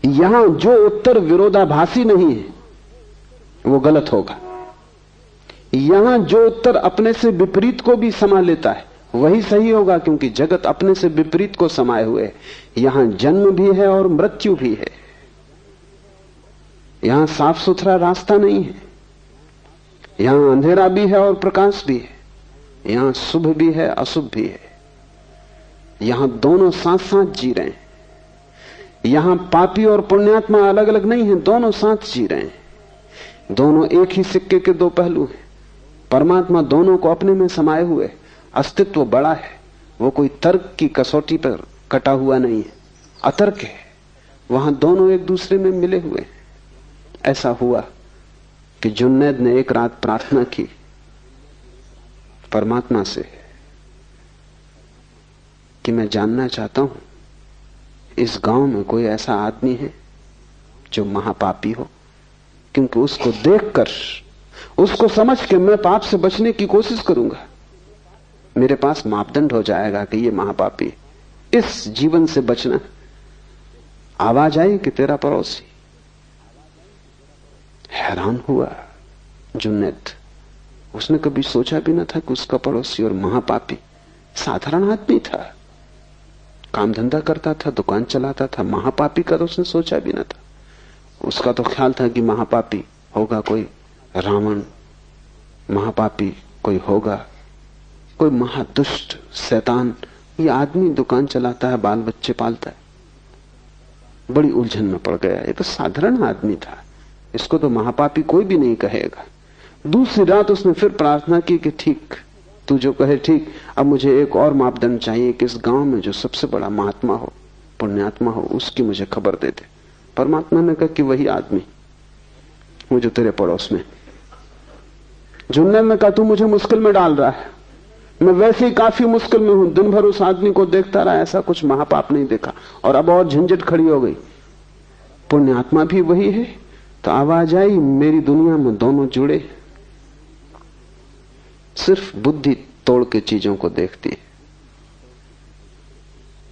यहां जो उत्तर विरोधाभासी नहीं है वो गलत होगा। यहां जो उत्तर अपने से विपरीत को भी समा लेता है वही सही होगा, क्योंकि जगत अपने से विपरीत को समाये हुए है। यहां जन्म भी है और मृत्यु भी है। यहां साफ सुथरा रास्ता नहीं है, यहां अंधेरा भी है और प्रकाश भी है, यहां शुभ भी है अशुभ भी है। यहां दोनों साथ साथ जी रहे हैं। यहां पापी और पुण्यात्मा अलग अलग नहीं है, दोनों साथ जी रहे हैं। दोनों एक ही सिक्के के दो पहलू हैं। परमात्मा दोनों को अपने में समाये हुए। अस्तित्व बड़ा है, वो कोई तर्क की कसौटी पर कटा हुआ नहीं है, अतर्क है। वहां दोनों एक दूसरे में मिले हुए हैं। ऐसा हुआ कि जुन्नैद ने एक रात प्रार्थना की परमात्मा से कि मैं जानना चाहता हूं इस गांव में कोई ऐसा आदमी है जो महापापी हो, क्योंकि उसको देखकर, उसको समझ के मैं पाप से बचने की कोशिश करूंगा। मेरे पास मापदंड हो जाएगा कि ये महापापी, इस जीवन से बचना। आवाज आई कि तेरा पड़ोसी। हैरान हुआ जुन्नैद, उसने कभी सोचा भी न था कि उसका पड़ोसी और महापापी साधारण आदमी था, काम धंधा करता था, दुकान चलाता था। महापापी का तो उसने सोचा भी न था। उसका तो ख्याल था कि महापापी होगा कोई रावण, महापापी कोई होगा कोई महादुष्ट शैतान। ये आदमी दुकान चलाता है, बाल बच्चे पालता है। बड़ी उलझन में पड़ गया। ये तो साधारण आदमी था, इसको तो महापापी कोई भी नहीं कहेगा। दूसरी रात उसने फिर प्रार्थना की कि ठीक, तू जो कहे ठीक, अब मुझे एक और मापदंड चाहिए कि इस गांव में जो सबसे बड़ा महात्मा हो, पुण्यात्मा हो, उसकी मुझे खबर दे दे। परमात्मा ने कहा कि वही आदमी वो जो तेरे पड़ोस में। जुन्नैद ने कहा तू मुझे मुश्किल में डाल रहा है, मैं वैसे ही काफी मुश्किल में हूं। दिन भर उस आदमी को देखता रहा, ऐसा कुछ महापाप नहीं देखा, और अब और झंझट खड़ी हो गई। पुण्यात्मा भी वही है। तो आवाज आई, मेरी दुनिया में दोनों जुड़े, सिर्फ बुद्धि तोड़ के चीजों को देखती है।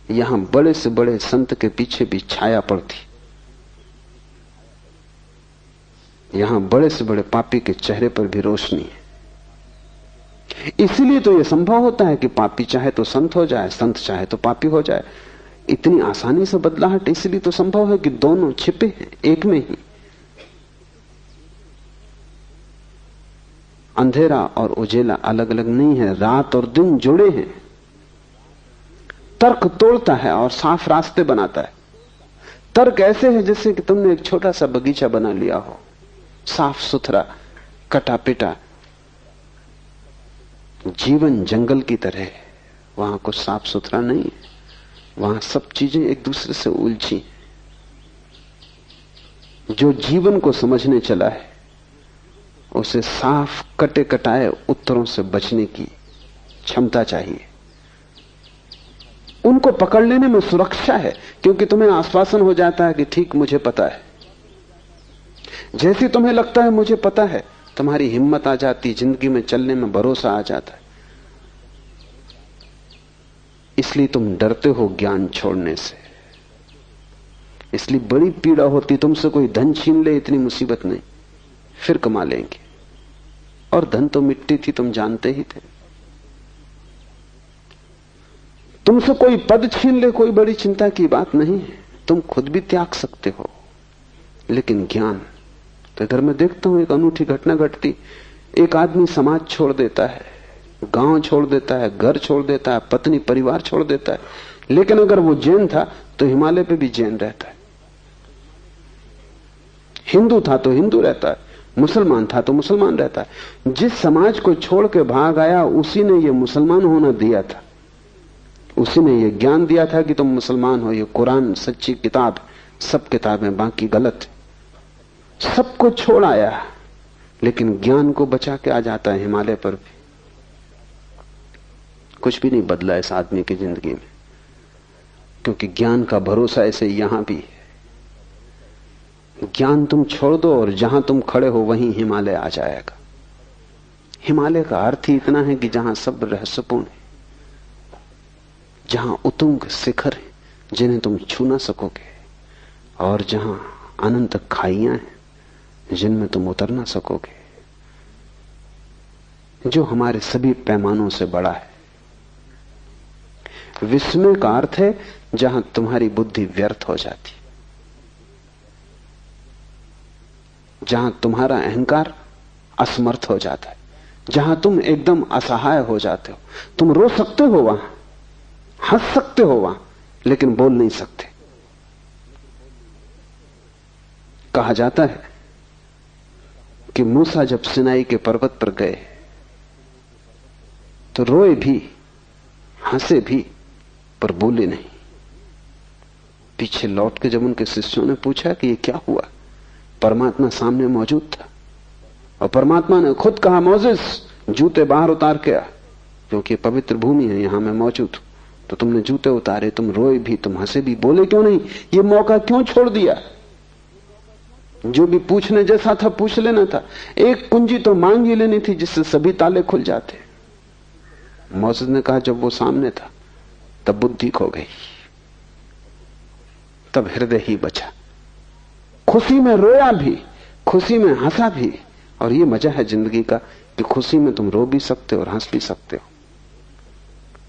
यहां बड़े से बड़े संत के पीछे भी छाया पड़ती, यहां बड़े से बड़े पापी के चेहरे पर भी रोशनी है। इसीलिए तो यह संभव होता है कि पापी चाहे तो संत हो जाए, संत चाहे तो पापी हो जाए। इतनी आसानी से बदलाहट इसलिए तो संभव है कि दोनों छिपे हैं एक में ही। अंधेरा और उजेला अलग अलग नहीं है, रात और दिन जुड़े हैं। तर्क तोड़ता है और साफ रास्ते बनाता है। तर्क ऐसे है जैसे कि तुमने एक छोटा सा बगीचा बना लिया हो, साफ सुथरा, कटा पिटा। जीवन जंगल की तरह है, वहां कुछ साफ सुथरा नहीं है, वहां सब चीजें एक दूसरे से उलझी। जो जीवन को समझने चला है उसे साफ कटे कटाए उत्तरों से बचने की क्षमता चाहिए। उनको पकड़ लेने में सुरक्षा है, क्योंकि तुम्हें आश्वासन हो जाता है कि ठीक मुझे पता है। जैसे तुम्हें लगता है मुझे पता है, तुम्हारी हिम्मत आ जाती, जिंदगी में चलने में भरोसा आ जाता है। इसलिए तुम डरते हो ज्ञान छोड़ने से, इसलिए बड़ी पीड़ा होती। तुमसे कोई धन छीन ले इतनी मुसीबत नहीं, फिर कमा लेंगे। और धन तो मिट्टी थी, तुम जानते ही थे। तुमसे कोई पद छीन ले कोई बड़ी चिंता की बात नहीं है, तुम खुद भी त्याग सकते हो। लेकिन ज्ञान तो इधर मैं देखता हूं एक अनूठी घटना घटती। एक आदमी समाज छोड़ देता है, गांव छोड़ देता है, घर छोड़ देता है, पत्नी परिवार छोड़ देता है। लेकिन अगर वो जैन था तो हिमालय पे भी जैन रहता है, हिंदू था तो हिंदू रहता है, मुसलमान था तो मुसलमान रहता है। जिस समाज को छोड़ के भाग आया उसी ने ये मुसलमान होना दिया था, उसी ने ये ज्ञान दिया था कि तुम मुसलमान हो। ये कुरान सच्ची किताब, सब किताबें बाकी गलत। सबको छोड़ आया लेकिन ज्ञान को बचा के आ जाता है हिमालय पर भी। कुछ भी नहीं बदला इस आदमी की जिंदगी में, क्योंकि ज्ञान का भरोसा ऐसे यहां भी है। ज्ञान तुम छोड़ दो और जहां तुम खड़े हो वहीं हिमालय आ जाएगा। हिमालय का अर्थ ही इतना है कि जहां सब रहस्यपूर्ण है, जहां उतुंग शिखर है जिन्हें तुम छू ना सकोगे, और जहां अनंत खाइयां हैं जिनमें तुम उतर ना सकोगे, जो हमारे सभी पैमानों से बड़ा है। विस्मय का अर्थ है जहां तुम्हारी बुद्धि व्यर्थ हो जाती, जहां तुम्हारा अहंकार असमर्थ हो जाता है, जहां तुम एकदम असहाय हो जाते हो। तुम रो सकते हो वहां, हंस सकते हो वहां, लेकिन बोल नहीं सकते। कहा जाता है कि मूसा जब सिनाई के पर्वत पर गए तो रोए भी, हंसे भी, पर बोले नहीं। पीछे लौट के जब उनके शिष्यों ने पूछा कि ये क्या हुआ, परमात्मा सामने मौजूद था और परमात्मा ने खुद कहा, मोसेस जूते बाहर उतार के आ, क्योंकि पवित्र भूमि है, यहां मैं मौजूद हूं। तो तुमने जूते उतारे, तुम रोए भी, तुम हंसे भी, बोले क्यों नहीं? ये मौका क्यों छोड़ दिया? जो भी पूछने जैसा था पूछ लेना था। एक कुंजी तो मांग ही लेनी थी जिससे सभी ताले खुल जाते। मोसेस ने कहा जब वो सामने था तब बुद्धि खो गई, तब हृदय ही बचा। खुशी में रोया भी, खुशी में हंसा भी। और ये मजा है जिंदगी का कि खुशी में तुम रो भी सकते हो और हंस भी सकते हो।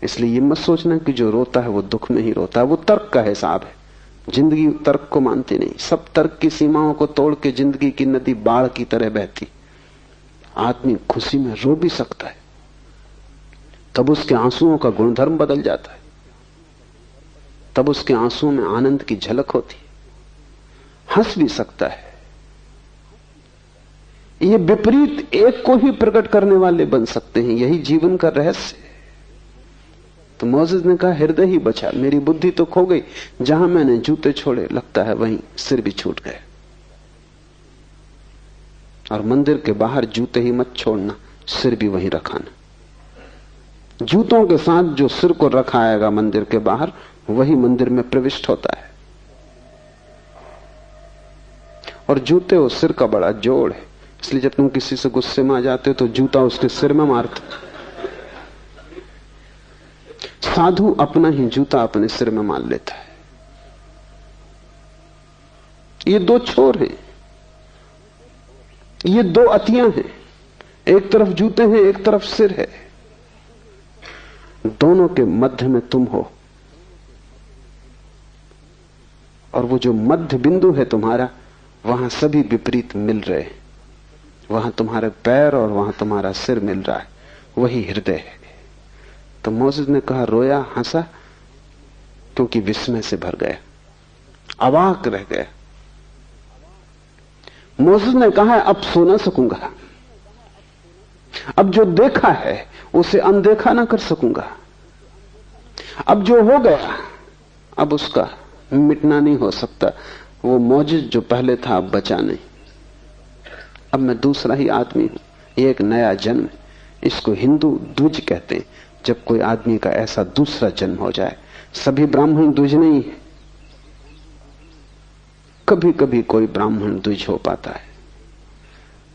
इसलिए ये मत सोचना कि जो रोता है वो दुख में ही रोता है, वो तर्क का हिसाब है। जिंदगी तर्क को मानती नहीं। सब तर्क की सीमाओं को तोड़ के जिंदगी की नदी बाढ़ की तरह बहती। आदमी खुशी में रो भी सकता है, तब उसके आंसुओं का गुणधर्म बदल जाता है, तब उसके आंसुओं में आनंद की झलक होती है। हंस भी सकता है। ये विपरीत एक को ही प्रकट करने वाले बन सकते हैं, यही जीवन का रहस्य है। तो मोसेस ने कहा हृदय ही बचा, मेरी बुद्धि तो खो गई। जहां मैंने जूते छोड़े लगता है वहीं सिर भी छूट गए। और मंदिर के बाहर जूते ही मत छोड़ना, सिर भी वहीं रखाना। जूतों के साथ जो सिर को रखाएगा मंदिर के बाहर, वही मंदिर में प्रविष्ट होता है। और जूते और सिर का बड़ा जोड़ है। इसलिए जब तुम किसी से गुस्से में आ जाते हो तो जूता उसके सिर में मारते। साधु अपना ही जूता अपने सिर में मार लेता है। ये दो छोर हैं, ये दो अतियां हैं। एक तरफ जूते हैं, एक तरफ सिर है। दोनों के मध्य में तुम हो। और वो जो मध्य बिंदु है तुम्हारा, वहां सभी विपरीत मिल रहे हैं। वहां तुम्हारे पैर और वहां तुम्हारा सिर मिल रहा है, वही हृदय है। तो मोसेस ने कहा, रोया, हंसा, क्योंकि विस्मय से भर गया, अवाक रह गया। मोसेस ने कहा, अब सो ना सकूंगा, अब जो देखा है उसे अनदेखा ना कर सकूंगा, अब जो हो गया अब उसका मिटना नहीं हो सकता। वो मौजूद जो पहले था अब बचा नहीं, अब मैं दूसरा ही आदमी हूं, ये एक नया जन्म। इसको हिंदू द्विज कहते हैं, जब कोई आदमी का ऐसा दूसरा जन्म हो जाए। सभी ब्राह्मण द्विज नहीं है, कभी कभी कोई ब्राह्मण द्विज हो पाता है।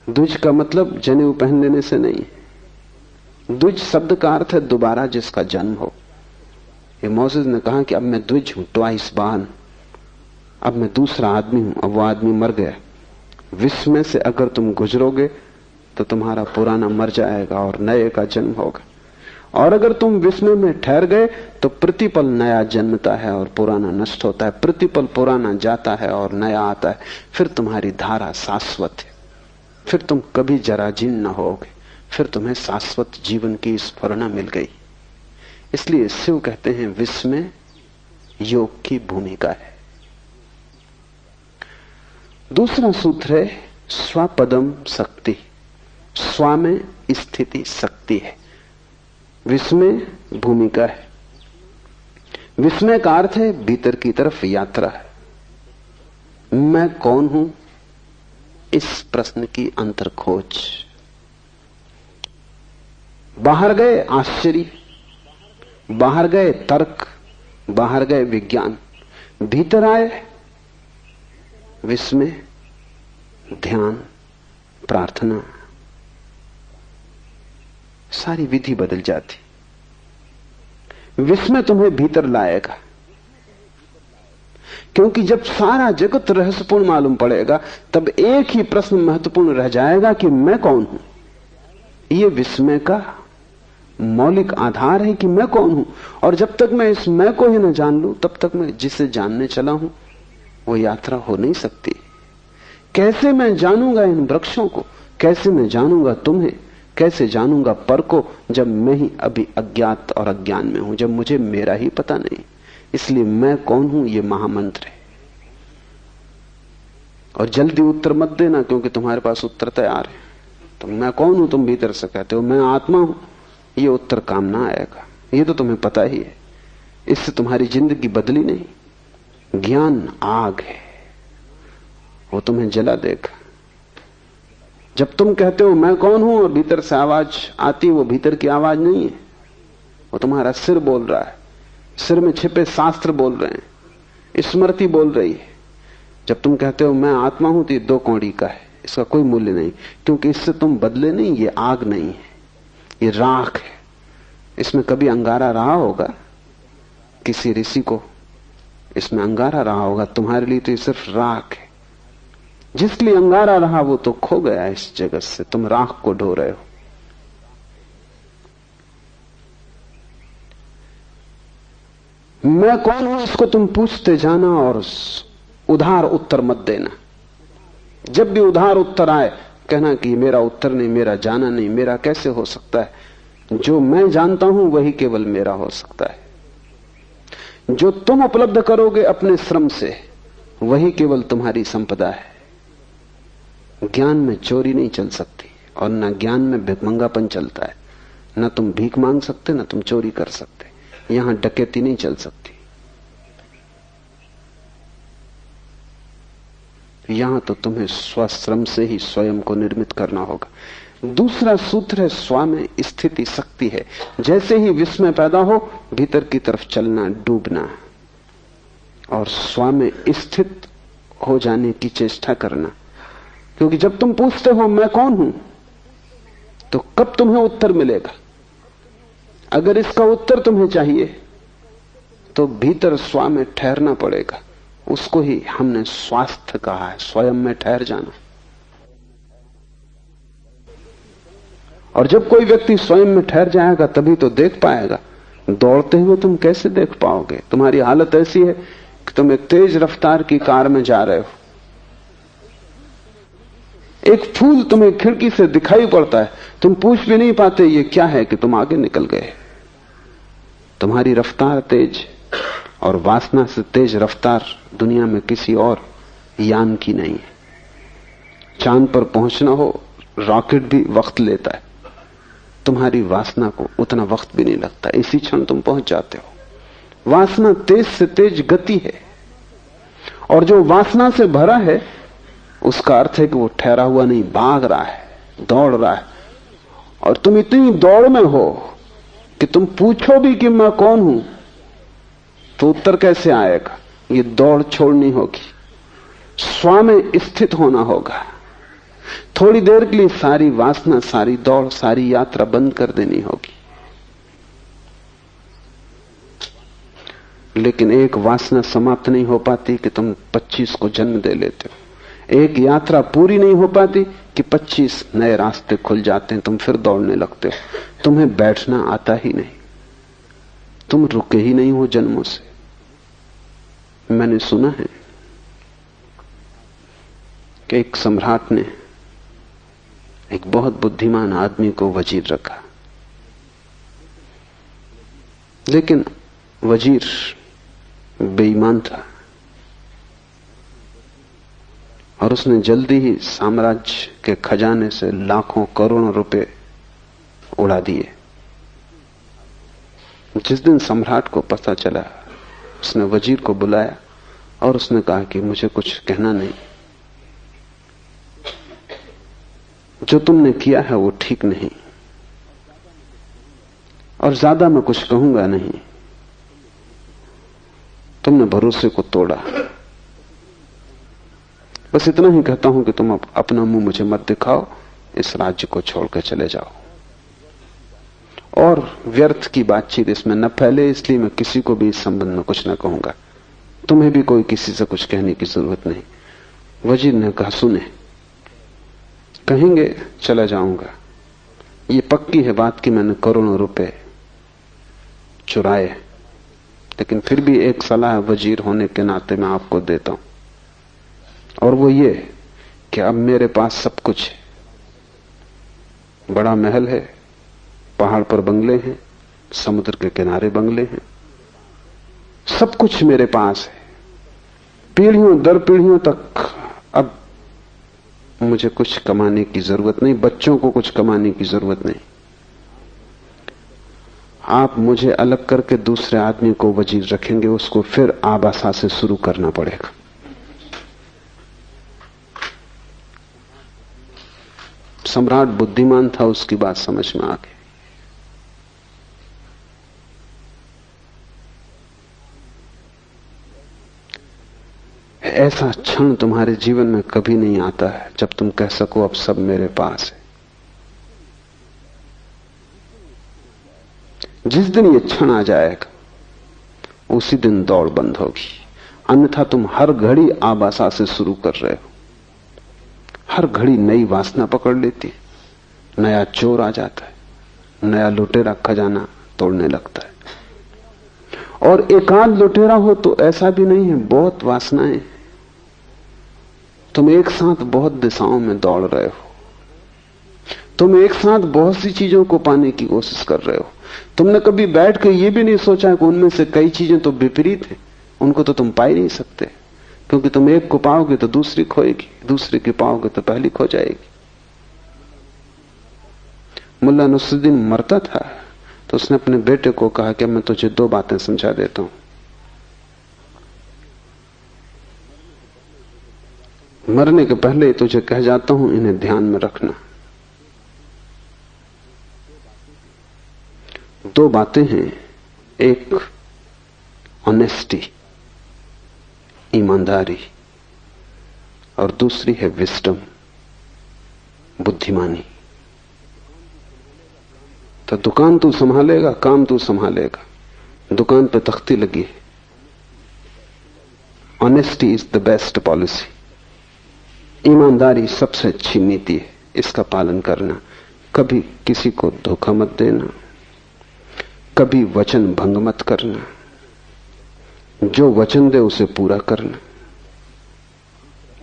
द्विज का मतलब जनेऊ पहन लेने से नहीं है। द्विज शब्द का अर्थ है दोबारा जिसका जन्म हो। ये मोसेस ने कहा कि अब मैं द्विज हूं, ट्वाइस बॉर्न, अब मैं दूसरा आदमी हूं। अब वो आदमी मर गया। विस्मय से अगर तुम गुजरोगे तो तुम्हारा पुराना मर जाएगा और नए का जन्म होगा, और अगर तुम विस्मय में ठहर गए तो प्रतिपल नया जन्मता है और पुराना नष्ट होता है, प्रतिपल पुराना जाता है और नया आता है। फिर तुम्हारी धारा शाश्वत है, फिर तुम कभी जराजीर्ण न होगे, फिर तुम्हें शाश्वत जीवन की स्फुरणा मिल गई। इसलिए शिव कहते हैं विस्मय योग की भूमिका है। दूसरा सूत्र है स्वपदम शक्ति, स्व में स्थिति शक्ति है, विस्मय भूमिका है। विस्मय का अर्थ है भीतर की तरफ यात्रा है। मैं कौन हूं, इस प्रश्न की अंतर खोज। बाहर गए आश्चर्य, बाहर गए तर्क, बाहर गए विज्ञान, भीतर आए विस्मय, ध्यान, प्रार्थना, सारी विधि बदल जाती। विस्मय तुम्हें भीतर लाएगा, क्योंकि जब सारा जगत रहस्यपूर्ण मालूम पड़ेगा तब एक ही प्रश्न महत्वपूर्ण रह जाएगा कि मैं कौन हूं। यह विस्मय का मौलिक आधार है कि मैं कौन हूं। और जब तक मैं इस मैं को ही न जान लूं तब तक मैं जिसे जानने चला हूं वो यात्रा हो नहीं सकती। कैसे मैं जानूंगा इन वृक्षों को, कैसे मैं जानूंगा तुम्हें, कैसे जानूंगा पर को, जब मैं ही अभी अज्ञात और अज्ञान में हूं, जब मुझे मेरा ही पता नहीं। इसलिए मैं कौन हूं ये महामंत्र है। और जल्दी उत्तर मत देना, क्योंकि तुम्हारे पास उत्तर तैयार है। तो मैं कौन हूं तुम भीतर से कहते हो, मैं आत्मा हूं, ये उत्तर काम ना आएगा। ये तो तुम्हें पता ही है, इससे तुम्हारी जिंदगी बदली नहीं। ज्ञान आग है, वो तुम्हें जला देगा। जब तुम कहते हो मैं कौन हूं और भीतर से आवाज आती, वो भीतर की आवाज नहीं है, वो तुम्हारा सिर बोल रहा है। सिर में छिपे शास्त्र बोल रहे हैं, स्मृति बोल रही है। जब तुम कहते हो मैं आत्मा हूं तो ये 2 कौड़ी का है, इसका कोई मूल्य नहीं, क्योंकि इससे तुम बदले नहीं। ये आग नहीं है, ये राख है। इसमें कभी अंगारा रहा होगा, किसी ऋषि को इसमें अंगारा रहा होगा, तुम्हारे लिए तो ये सिर्फ राख है। जिसके लिए अंगारा रहा वो तो खो गया इस जगत से, तुम राख को ढो रहे हो। मैं कौन हूं इसको तुम पूछते जाना और उधार उत्तर मत देना। जब भी उधार उत्तर आए कहना कि मेरा उत्तर नहीं, मेरा जाना नहीं, मेरा कैसे हो सकता है। जो मैं जानता हूं वही केवल मेरा हो सकता है। जो तुम उपलब्ध करोगे अपने श्रम से वही केवल तुम्हारी संपदा है। ज्ञान में चोरी नहीं चल सकती और न ज्ञान में भिखमंगापन चलता है। न तुम भीख मांग सकते, न तुम चोरी कर सकते। यहां डकैती नहीं चल सकती। यहां तो तुम्हें स्वश्रम से ही स्वयं को निर्मित करना होगा। दूसरा सूत्र है स्व में स्थिति शक्ति है। जैसे ही विस्मय पैदा हो भीतर की तरफ चलना, डूबना और स्व में स्थित हो जाने की चेष्टा करना। क्योंकि जब तुम पूछते हो मैं कौन हूं तो कब तुम्हें उत्तर मिलेगा। अगर इसका उत्तर तुम्हें चाहिए तो भीतर स्व में ठहरना पड़ेगा। उसको ही हमने स्वास्थ्य कहा है, स्वयं में ठहर जाना। और जब कोई व्यक्ति स्वयं में ठहर जाएगा तभी तो देख पाएगा। दौड़ते हुए तुम कैसे देख पाओगे। तुम्हारी हालत ऐसी है कि तुम एक तेज रफ्तार की कार में जा रहे हो, एक फूल तुम्हें खिड़की से दिखाई पड़ता है, तुम पूछ भी नहीं पाते ये क्या है कि तुम आगे निकल गए। तुम्हारी रफ्तार तेज, और वासना से तेज रफ्तार दुनिया में किसी और यान की नहीं है। चांद पर पहुंचना हो, रॉकेट भी वक्त लेता है, तुम्हारी वासना को उतना वक्त भी नहीं लगता, इसी क्षण तुम पहुंच जाते हो। वासना तेज से तेज गति है, और जो वासना से भरा है उसका अर्थ है कि वो ठहरा हुआ नहीं, भाग रहा है, दौड़ रहा है। और तुम इतनी दौड़ में हो कि तुम पूछो भी कि मैं कौन हूं तो उत्तर कैसे आएगा। ये दौड़ छोड़नी होगी, स्व में स्थित होना होगा। थोड़ी देर के लिए सारी वासना, सारी दौड़, सारी यात्रा बंद कर देनी होगी। लेकिन एक वासना समाप्त नहीं हो पाती कि तुम 25 को जन्म दे लेते हो। एक यात्रा पूरी नहीं हो पाती कि 25 नए रास्ते खुल जाते हैं, तुम फिर दौड़ने लगते हो। तुम्हें बैठना आता ही नहीं, तुम रुके ही नहीं हो जन्मों से। मैंने सुना है कि एक सम्राट ने एक बहुत बुद्धिमान आदमी को वजीर रखा, लेकिन वजीर बेईमान था और उसने जल्दी ही साम्राज्य के खजाने से लाखों करोड़ों रुपए उड़ा दिए। जिस दिन सम्राट को पता चला, उसने वजीर को बुलाया और उसने कहा कि मुझे कुछ कहना नहीं, जो तुमने किया है वो ठीक नहीं, और ज्यादा मैं कुछ कहूंगा नहीं। तुमने भरोसे को तोड़ा, बस इतना ही कहता हूं कि तुम अपना मुंह मुझे मत दिखाओ, इस राज्य को छोड़कर चले जाओ। और व्यर्थ की बातचीत इसमें न फैले, इसलिए मैं किसी को भी इस संबंध में कुछ न कहूंगा। तुम्हें भी कोई किसी से कुछ कहने की जरूरत नहीं। वजीर ने कहा, सुने, कहेंगे चला जाऊंगा, ये पक्की है बात कि मैंने करोड़ों रुपए चुराए, लेकिन फिर भी एक सलाह वजीर होने के नाते मैं आपको देता हूं, और वो ये कि अब मेरे पास सब कुछ है। बड़ा महल है, पहाड़ पर बंगले हैं, समुद्र के किनारे बंगले हैं, सब कुछ मेरे पास है, पीढ़ियों दर पीढ़ियों तक। अब मुझे कुछ कमाने की जरूरत नहीं, बच्चों को कुछ कमाने की जरूरत नहीं। आप मुझे अलग करके दूसरे आदमी को वजीर रखेंगे, उसको फिर आबासा से शुरू करना पड़ेगा। सम्राट बुद्धिमान था, उसकी बात समझ में आ गई। ऐसा क्षण तुम्हारे जीवन में कभी नहीं आता है जब तुम कह सको अब सब मेरे पास है। जिस दिन ये क्षण आ जाएगा उसी दिन दौड़ बंद होगी, अन्यथा तुम हर घड़ी आबासा से शुरू कर रहे हो। हर घड़ी नई वासना पकड़ लेती, नया चोर आ जाता है, नया लुटेरा खजाना तोड़ने लगता है। और एकांत लुटेरा हो तो ऐसा भी नहीं है, बहुत वासनाएं, तुम एक साथ बहुत दिशाओं में दौड़ रहे हो, तुम एक साथ बहुत सी चीजों को पाने की कोशिश कर रहे हो। तुमने कभी बैठ कर यह भी नहीं सोचा कि उनमें से कई चीजें तो विपरीत हैं, उनको तो तुम पा ही नहीं सकते, क्योंकि तुम एक को पाओगे तो दूसरी खोएगी, दूसरी की पाओगे तो पहली खो जाएगी। मुल्ला नसरुद्दीन मरता था तो उसने अपने बेटे को कहा कि मैं तुझे 2 बातें समझा देता हूं, मरने के पहले तुझे कह जाता हूं, इन्हें ध्यान में रखना। 2 बातें हैं, एक ऑनेस्टी, ईमानदारी, और दूसरी है विजडम, बुद्धिमानी। तो दुकान तू संभालेगा, काम तू संभालेगा, दुकान पे तख्ती लगी है। Honesty is the best policy, ईमानदारी सबसे अच्छी नीति है, इसका पालन करना। कभी किसी को धोखा मत देना, कभी वचन भंग मत करना, जो वचन दे उसे पूरा करना।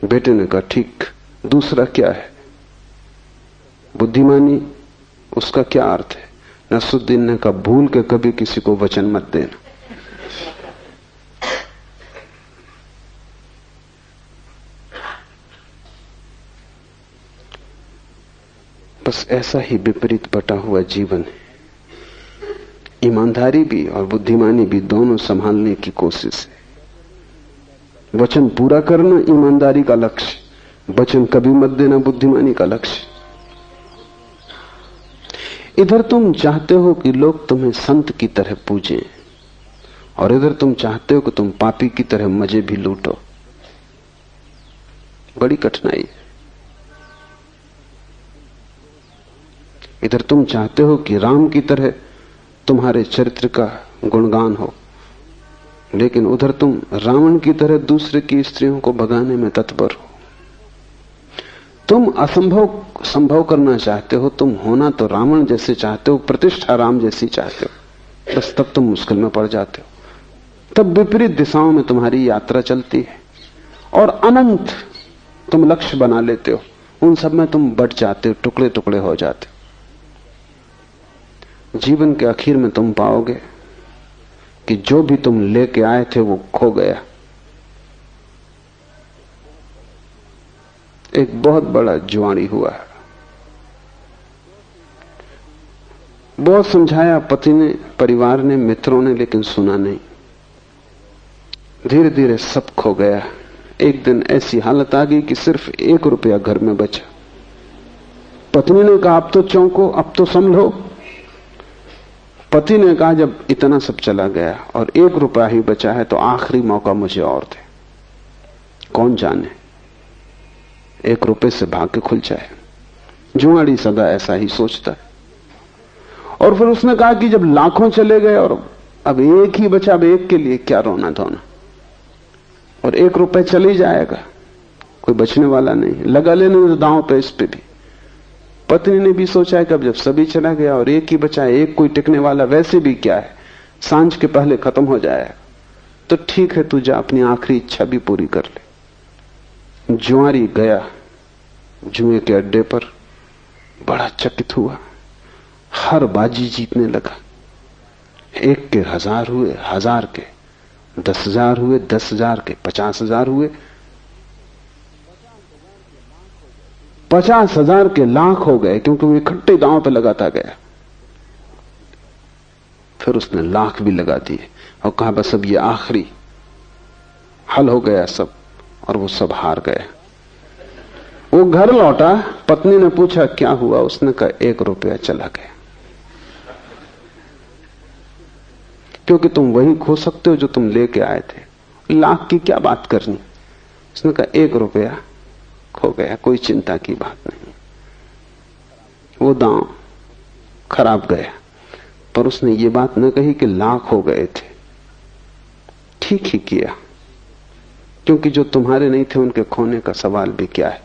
बेटे ने कहा ठीक, दूसरा क्या है? बुद्धिमानी उसका क्या अर्थ है? नसरुद्दीन ने कहा, भूल के कभी किसी को वचन मत देना। बस ऐसा ही विपरीत बटा हुआ जीवन है। ईमानदारी भी और बुद्धिमानी भी दोनों संभालने की कोशिश है। वचन पूरा करना ईमानदारी का लक्ष्य, वचन कभी मत देना बुद्धिमानी का लक्ष्य। इधर तुम चाहते हो कि लोग तुम्हें संत की तरह पूजें, और इधर तुम चाहते हो कि तुम पापी की तरह मजे भी लूटो। बड़ी कठिनाई है। इधर तुम चाहते हो कि राम की तरह तुम्हारे चरित्र का गुणगान हो, लेकिन उधर तुम रावण की तरह दूसरे की स्त्रियों को भगाने में तत्पर हो। तुम असंभव संभव करना चाहते हो, तुम होना तो रावण जैसे चाहते हो, प्रतिष्ठा राम जैसी चाहते हो, बस तब तुम मुश्किल में पड़ जाते हो। तब विपरीत दिशाओं में तुम्हारी यात्रा चलती है और अनंत तुम लक्ष्य बना लेते हो। उन सब में तुम बट जाते हो, टुकड़े टुकड़े हो जाते हो। जीवन के आखिर में तुम पाओगे कि जो भी तुम लेके आए थे वो खो गया। एक बहुत बड़ा जुआड़ी हुआ। बहुत समझाया पति ने, परिवार ने, मित्रों ने, लेकिन सुना नहीं। धीरे धीरे सब खो गया। एक दिन ऐसी हालत आ गई कि सिर्फ 1 रुपया घर में बचा। पत्नी ने कहा, अब तो चौंको, अब तो संभलो। पति ने कहा, जब इतना सब चला गया और 1 रुपया ही बचा है तो आखिरी मौका मुझे और दे। कौन जाने 1 रुपए से भाग्य खुल जाए। जुआड़ी सदा ऐसा ही सोचता है। और फिर उसने कहा कि जब लाखों चले गए और अब 1 ही बचा, अब 1 के लिए क्या रोना धोना, और 1 रुपए चले जाएगा, कोई बचने वाला नहीं, लगा लेने तो दांव पे इस पे भी। पत्नी ने भी सोचा है कि अब जब सभी चला गया और 1 ही बचा, 1 कोई टिकने वाला वैसे भी क्या है, सांझ के पहले खत्म हो जाएगा, तो ठीक है, तू जा अपनी आखिरी इच्छा भी पूरी कर ले। जुआरी गया जुए के अड्डे पर, बड़ा चकित हुआ। हर बाजी जीतने लगा। 1 के 1000 हुए, 1000 के 10,000 हुए, 10,000 के 50,000 हुए, 50,000 के लाख हो गए, क्योंकि वो इकट्ठे दांव पे लगाता गया। फिर उसने लाख भी लगा दिए और कहा, बस अब ये आखिरी, हल हो गया सब, और वो सब हार गए। वो घर लौटा, पत्नी ने पूछा क्या हुआ, उसने कहा 1 रुपया चला गया। क्योंकि तुम वही खो सकते हो जो तुम लेके आए थे, लाख की क्या बात करनी। उसने कहा 1 रुपया खो गया, कोई चिंता की बात नहीं, वो दांव खराब गया। पर उसने ये बात न कही कि लाख हो गए थे। ठीक ही किया, क्योंकि जो तुम्हारे नहीं थे उनके खोने का सवाल भी क्या है।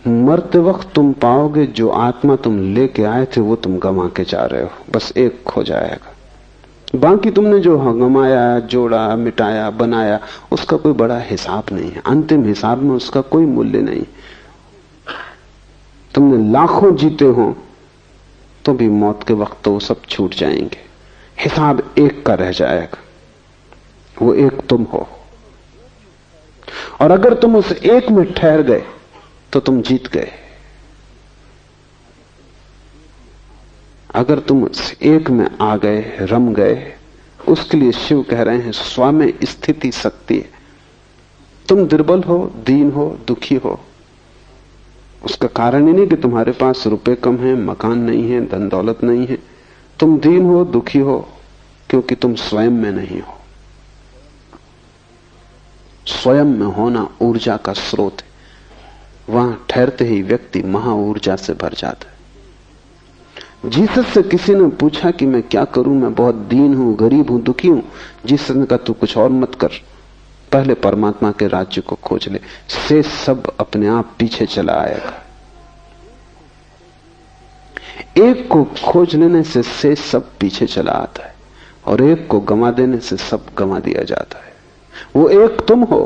मरते वक्त तुम पाओगे जो आत्मा तुम लेके आए थे वो तुम गंवा के जा रहे हो। बस 1 खो जाएगा, बाकी तुमने जो गंवाया, जोड़ा, मिटाया, बनाया, उसका कोई बड़ा हिसाब नहीं है। अंतिम हिसाब में उसका कोई मूल्य नहीं। तुमने लाखों जीते हो तो भी मौत के वक्त तो वो सब छूट जाएंगे। हिसाब 1 का रह जाएगा, वो 1 तुम हो। और अगर तुम उस 1 में ठहर गए तो तुम जीत गए। अगर तुम उस 1 में आ गए, रम गए, उसके लिए शिव कह रहे हैं स्व में स्थिति शक्ति है। तुम दुर्बल हो, दीन हो, दुखी हो, उसका कारण ही नहीं कि तुम्हारे पास रुपए कम है, मकान नहीं है, धन दौलत नहीं है। तुम दीन हो, दुखी हो, क्योंकि तुम स्वयं में नहीं हो। स्वयं में होना ऊर्जा का स्रोत है। वहां ठहरते ही व्यक्ति महा ऊर्जा से भर जाता है। जीसस से किसी ने पूछा कि मैं क्या करूं, मैं बहुत दीन हूं, गरीब हूं, दुखी हूं। जीसस ने कहा तू कुछ और मत कर, पहले परमात्मा के राज्य को खोज ले, से सब अपने आप पीछे चला आएगा। 1 को खोज लेने से सब पीछे चला आता है, और 1 को गंवा देने से सब गंवा दिया जाता है। वो 1 तुम हो,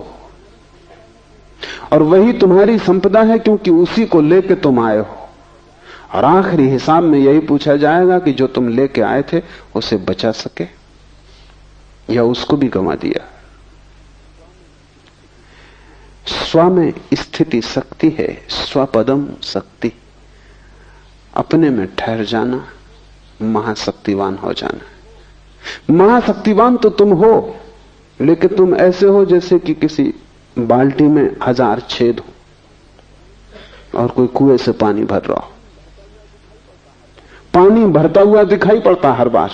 और वही तुम्हारी संपदा है, क्योंकि उसी को लेके तुम आए हो। और आखिरी हिसाब में यही पूछा जाएगा कि जो तुम लेके आए थे उसे बचा सके या उसको भी गंवा दिया। स्व में स्थिति शक्ति है, स्वपदम शक्ति। अपने में ठहर जाना, महाशक्तिवान हो जाना। महाशक्तिवान तो तुम हो, लेकिन तुम ऐसे हो जैसे कि किसी बाल्टी में 1000 छेद हो और कोई कुएं से पानी भर रहा हो। पानी भरता हुआ दिखाई पड़ता हर बार,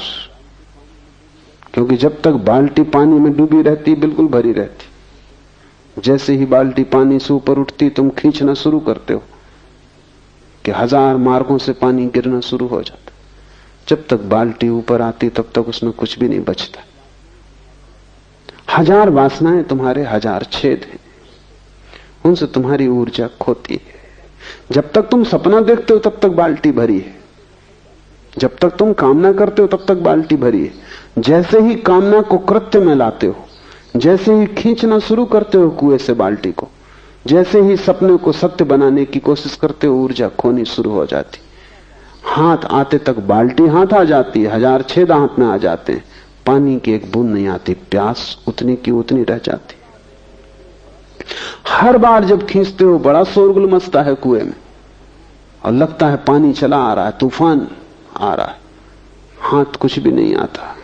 क्योंकि जब तक बाल्टी पानी में डूबी रहती बिल्कुल भरी रहती। जैसे ही बाल्टी पानी से ऊपर उठती तुम खींचना शुरू करते हो कि 1000 मार्गों से पानी गिरना शुरू हो जाता। जब तक बाल्टी ऊपर आती तब तक उसमें कुछ भी नहीं बचता। 1000 वासनाएं तुम्हारे 1000 छेद हैं, उनसे तुम्हारी ऊर्जा खोती है। जब तक तुम सपना देखते हो तब तक बाल्टी भरी है, जब तक तुम कामना करते हो तब तक बाल्टी भरी है। जैसे ही कामना को कृत्य में लाते हो, जैसे ही खींचना शुरू करते हो कुएं से बाल्टी को, जैसे ही सपने को सत्य बनाने की कोशिश करते हो, ऊर्जा खोनी शुरू हो जाती। हाथ आते तक बाल्टी हाथ आ जाती है, 1000 छेद हाथ में आ जाते हैं, पानी की एक बूंद नहीं आती, प्यास उतनी की उतनी रह जाती। हर बार जब खींचते हो बड़ा शोरगुल मचता है कुएं में और लगता है पानी चला आ रहा है, तूफान आ रहा है, हाथ कुछ भी नहीं आता।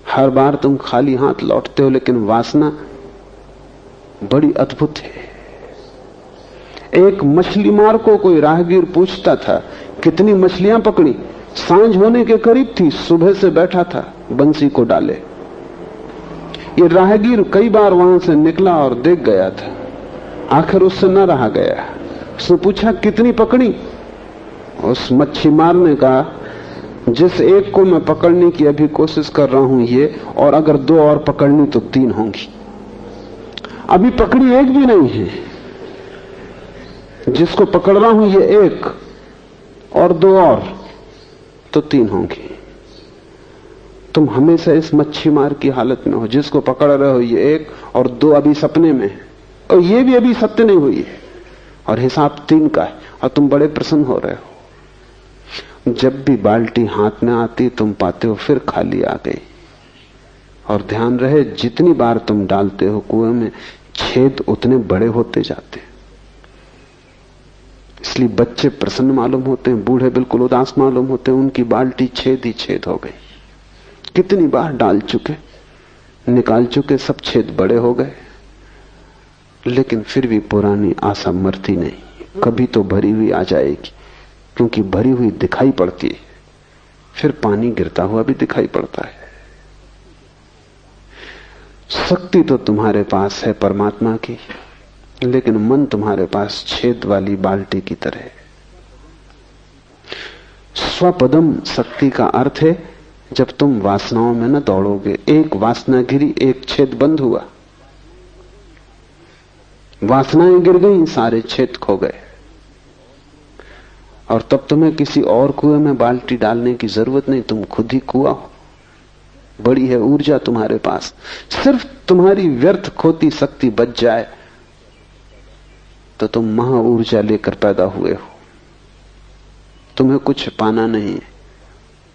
हर बार तुम खाली हाथ लौटते हो, लेकिन वासना बड़ी अद्भुत है। एक मछली मार को कोई राहगीर पूछता था कितनी मछलियां पकड़ी। सांझ होने के करीब थी, सुबह से बैठा था बंसी को डाले। ये राहगीर कई बार वहां से निकला और देख गया था, आखिर उससे न रहा गया। उसने पूछा कितनी पकड़ी। उस मच्छी मार ने कहा जिस एक को मैं पकड़ने की अभी कोशिश कर रहा हूं ये, और अगर 2 और पकड़नी तो 3 होंगी। अभी पकड़ी एक भी नहीं है, जिसको पकड़ रहा हूं ये 1 और 2 और तो 3 होंगी। तुम हमेशा इस मच्छी मार की हालत में हो, जिसको पकड़ रहे हो ये 1 और 2 अभी सपने में है, और ये भी अभी सत्य नहीं हुई है, और हिसाब 3 का है, और तुम बड़े प्रसन्न हो रहे हो। जब भी बाल्टी हाथ में आती तुम पाते हो फिर खाली आ गई। और ध्यान रहे, जितनी बार तुम डालते हो कुएं में, छेद उतने बड़े होते जाते हैं। इसलिए बच्चे प्रसन्न मालूम होते हैं, बूढ़े बिल्कुल उदास मालूम होते हैं, उनकी बाल्टी छेद ही छेद हो गई। कितनी बार डाल चुके, निकाल चुके, सब छेद बड़े हो गए, लेकिन फिर भी पुरानी आशा मरती नहीं, कभी तो भरी हुई आ जाएगी, क्योंकि भरी हुई दिखाई पड़ती है, फिर पानी गिरता हुआ भी दिखाई पड़ता है। शक्ति तो तुम्हारे पास है परमात्मा की, लेकिन मन तुम्हारे पास छेद वाली बाल्टी की तरह है। स्वपदम शक्ति का अर्थ है जब तुम वासनाओं में न दौड़ोगे। एक वासना गिरी, एक छेद बंद हुआ, वासनाएं गिर गई, सारे छेद खो गए, और तब तुम्हें किसी और कुएं में बाल्टी डालने की जरूरत नहीं, तुम खुद ही कुआं हो। बड़ी है ऊर्जा तुम्हारे पास, सिर्फ तुम्हारी व्यर्थ खोती शक्ति बच जाए तो तुम महा ऊर्जा लेकर पैदा हुए हो। तुम्हें कुछ पाना नहीं है,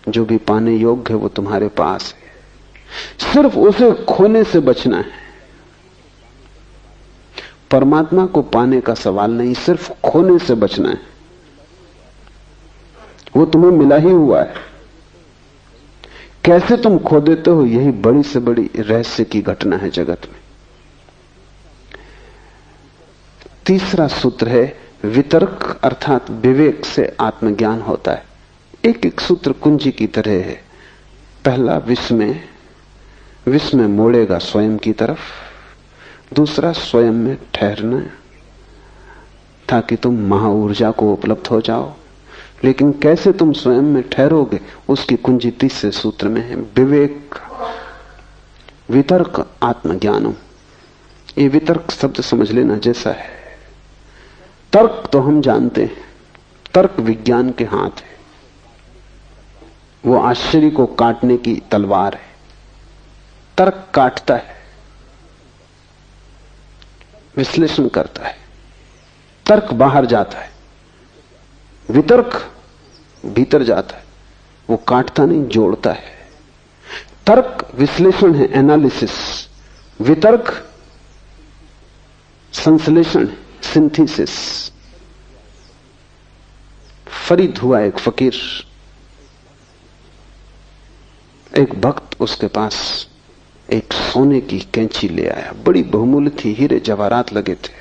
जो भी पाने योग्य है वो तुम्हारे पास है, सिर्फ उसे खोने से बचना है। परमात्मा को पाने का सवाल नहीं, सिर्फ खोने से बचना है। वो तुम्हें मिला ही हुआ है, कैसे तुम खो देते हो, यही बड़ी से बड़ी रहस्य की घटना है जगत में। तीसरा सूत्र है वितर्क, अर्थात विवेक से आत्मज्ञान होता है। एक एक सूत्र कुंजी की तरह है। पहला विस्मय, विस्मय मोड़ेगा स्वयं की तरफ। दूसरा स्वयं में ठहरना, ताकि तुम महा ऊर्जा को उपलब्ध हो जाओ। लेकिन कैसे तुम स्वयं में ठहरोगे, उसकी कुंजी तीसरे सूत्र में है, विवेक। वितर्क आत्मज्ञानम, ये वितर्क शब्द समझ लेना जैसा है। तर्क तो हम जानते हैं, तर्क विज्ञान के हाथ है, वो आश्चर्य को काटने की तलवार है। तर्क काटता है, विश्लेषण करता है, तर्क बाहर जाता है, वितर्क भीतर जाता है, वो काटता नहीं, जोड़ता है। तर्क विश्लेषण है, एनालिसिस। वितर्क संश्लेषण है, सिंथेसिस। फरीद हुआ एक फकीर, एक भक्त उसके पास एक सोने की कैंची ले आया, बड़ी बहुमूल्य थी, हीरे जवाहरात लगे थे,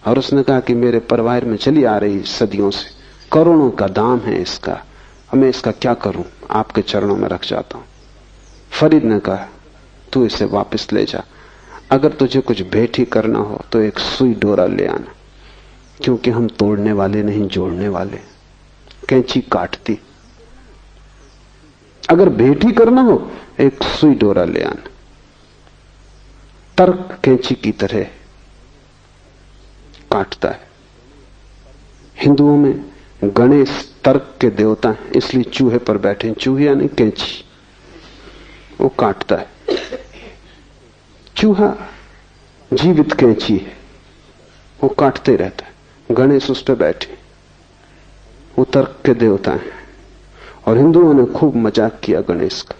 और उसने कहा कि मेरे परिवार में चली आ रही सदियों से, करोड़ों का दाम है इसका, मैं इसका क्या करूं, आपके चरणों में रख जाता हूं। फरीद ने कहा तू इसे वापस ले जा, अगर तुझे कुछ भेंट ही करना हो तो एक सुई डोरा ले आना, क्योंकि हम तोड़ने वाले नहीं, जोड़ने वाले। कैंची काटती, अगर भेंट ही करना हो एक सुई डोरा ले आना। तर्क कैंची की तरह काटता है। हिंदुओं में गणेश तर्क के देवता हैं, इसलिए चूहे पर बैठे। चूहे यानी कैंची, वो काटता है। चूहा जीवित कैंची है, वो काटते रहता है। गणेश उस पर बैठे, वो तर्क के देवता हैं। और हिंदुओं ने खूब मजाक किया गणेश का।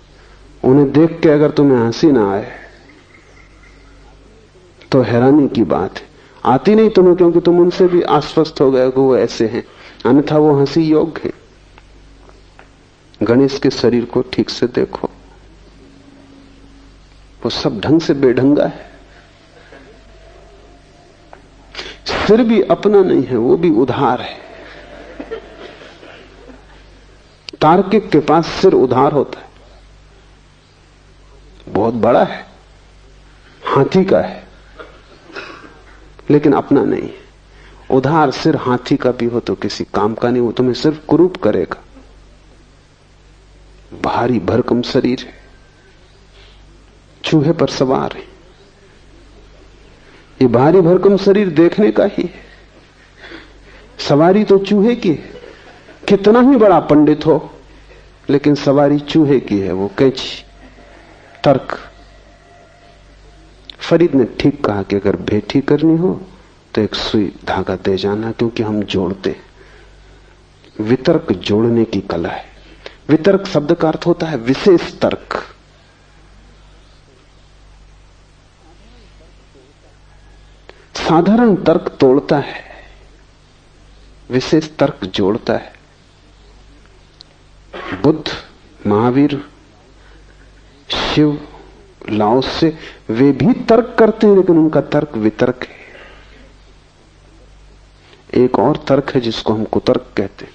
उन्हें देख के अगर तुम्हें हंसी ना आए तो हैरानी की बात है। आती नहीं तुम्हें, क्योंकि तुम उनसे भी आश्वस्त हो गए कि वो ऐसे हैं, अन्यथा वो हंसी योग्य है। गणेश के शरीर को ठीक से देखो, वो सब ढंग से बेढंगा है। सिर भी अपना नहीं है, वो भी उधार है। तार्किक के पास सिर उधार होता है, बहुत बड़ा है, हाथी का है, लेकिन अपना नहीं है। उधार सिर हाथी का भी हो तो किसी काम का नहीं, वो तुम्हें सिर्फ कुरूप करेगा। भारी भरकम शरीर है, चूहे पर सवार है। ये भारी भरकम शरीर देखने का ही है, सवारी तो चूहे की है। कितना ही बड़ा पंडित हो, लेकिन सवारी चूहे की है, वो कैंची, तर्क। फरीद ने ठीक कहा कि अगर भेंट ही करनी हो तो एक सुई धागा दे जाना, क्योंकि हम जोड़ते। वितर्क जोड़ने की कला है। वितर्क शब्द का अर्थ होता है विशेष तर्क। साधारण तर्क तोड़ता है, विशेष तर्क जोड़ता है। बुद्ध, महावीर, शिव, लाओस से वे भी तर्क करते हैं, लेकिन उनका तर्क वितर्क है। एक और तर्क है जिसको हम कुतर्क कहते हैं।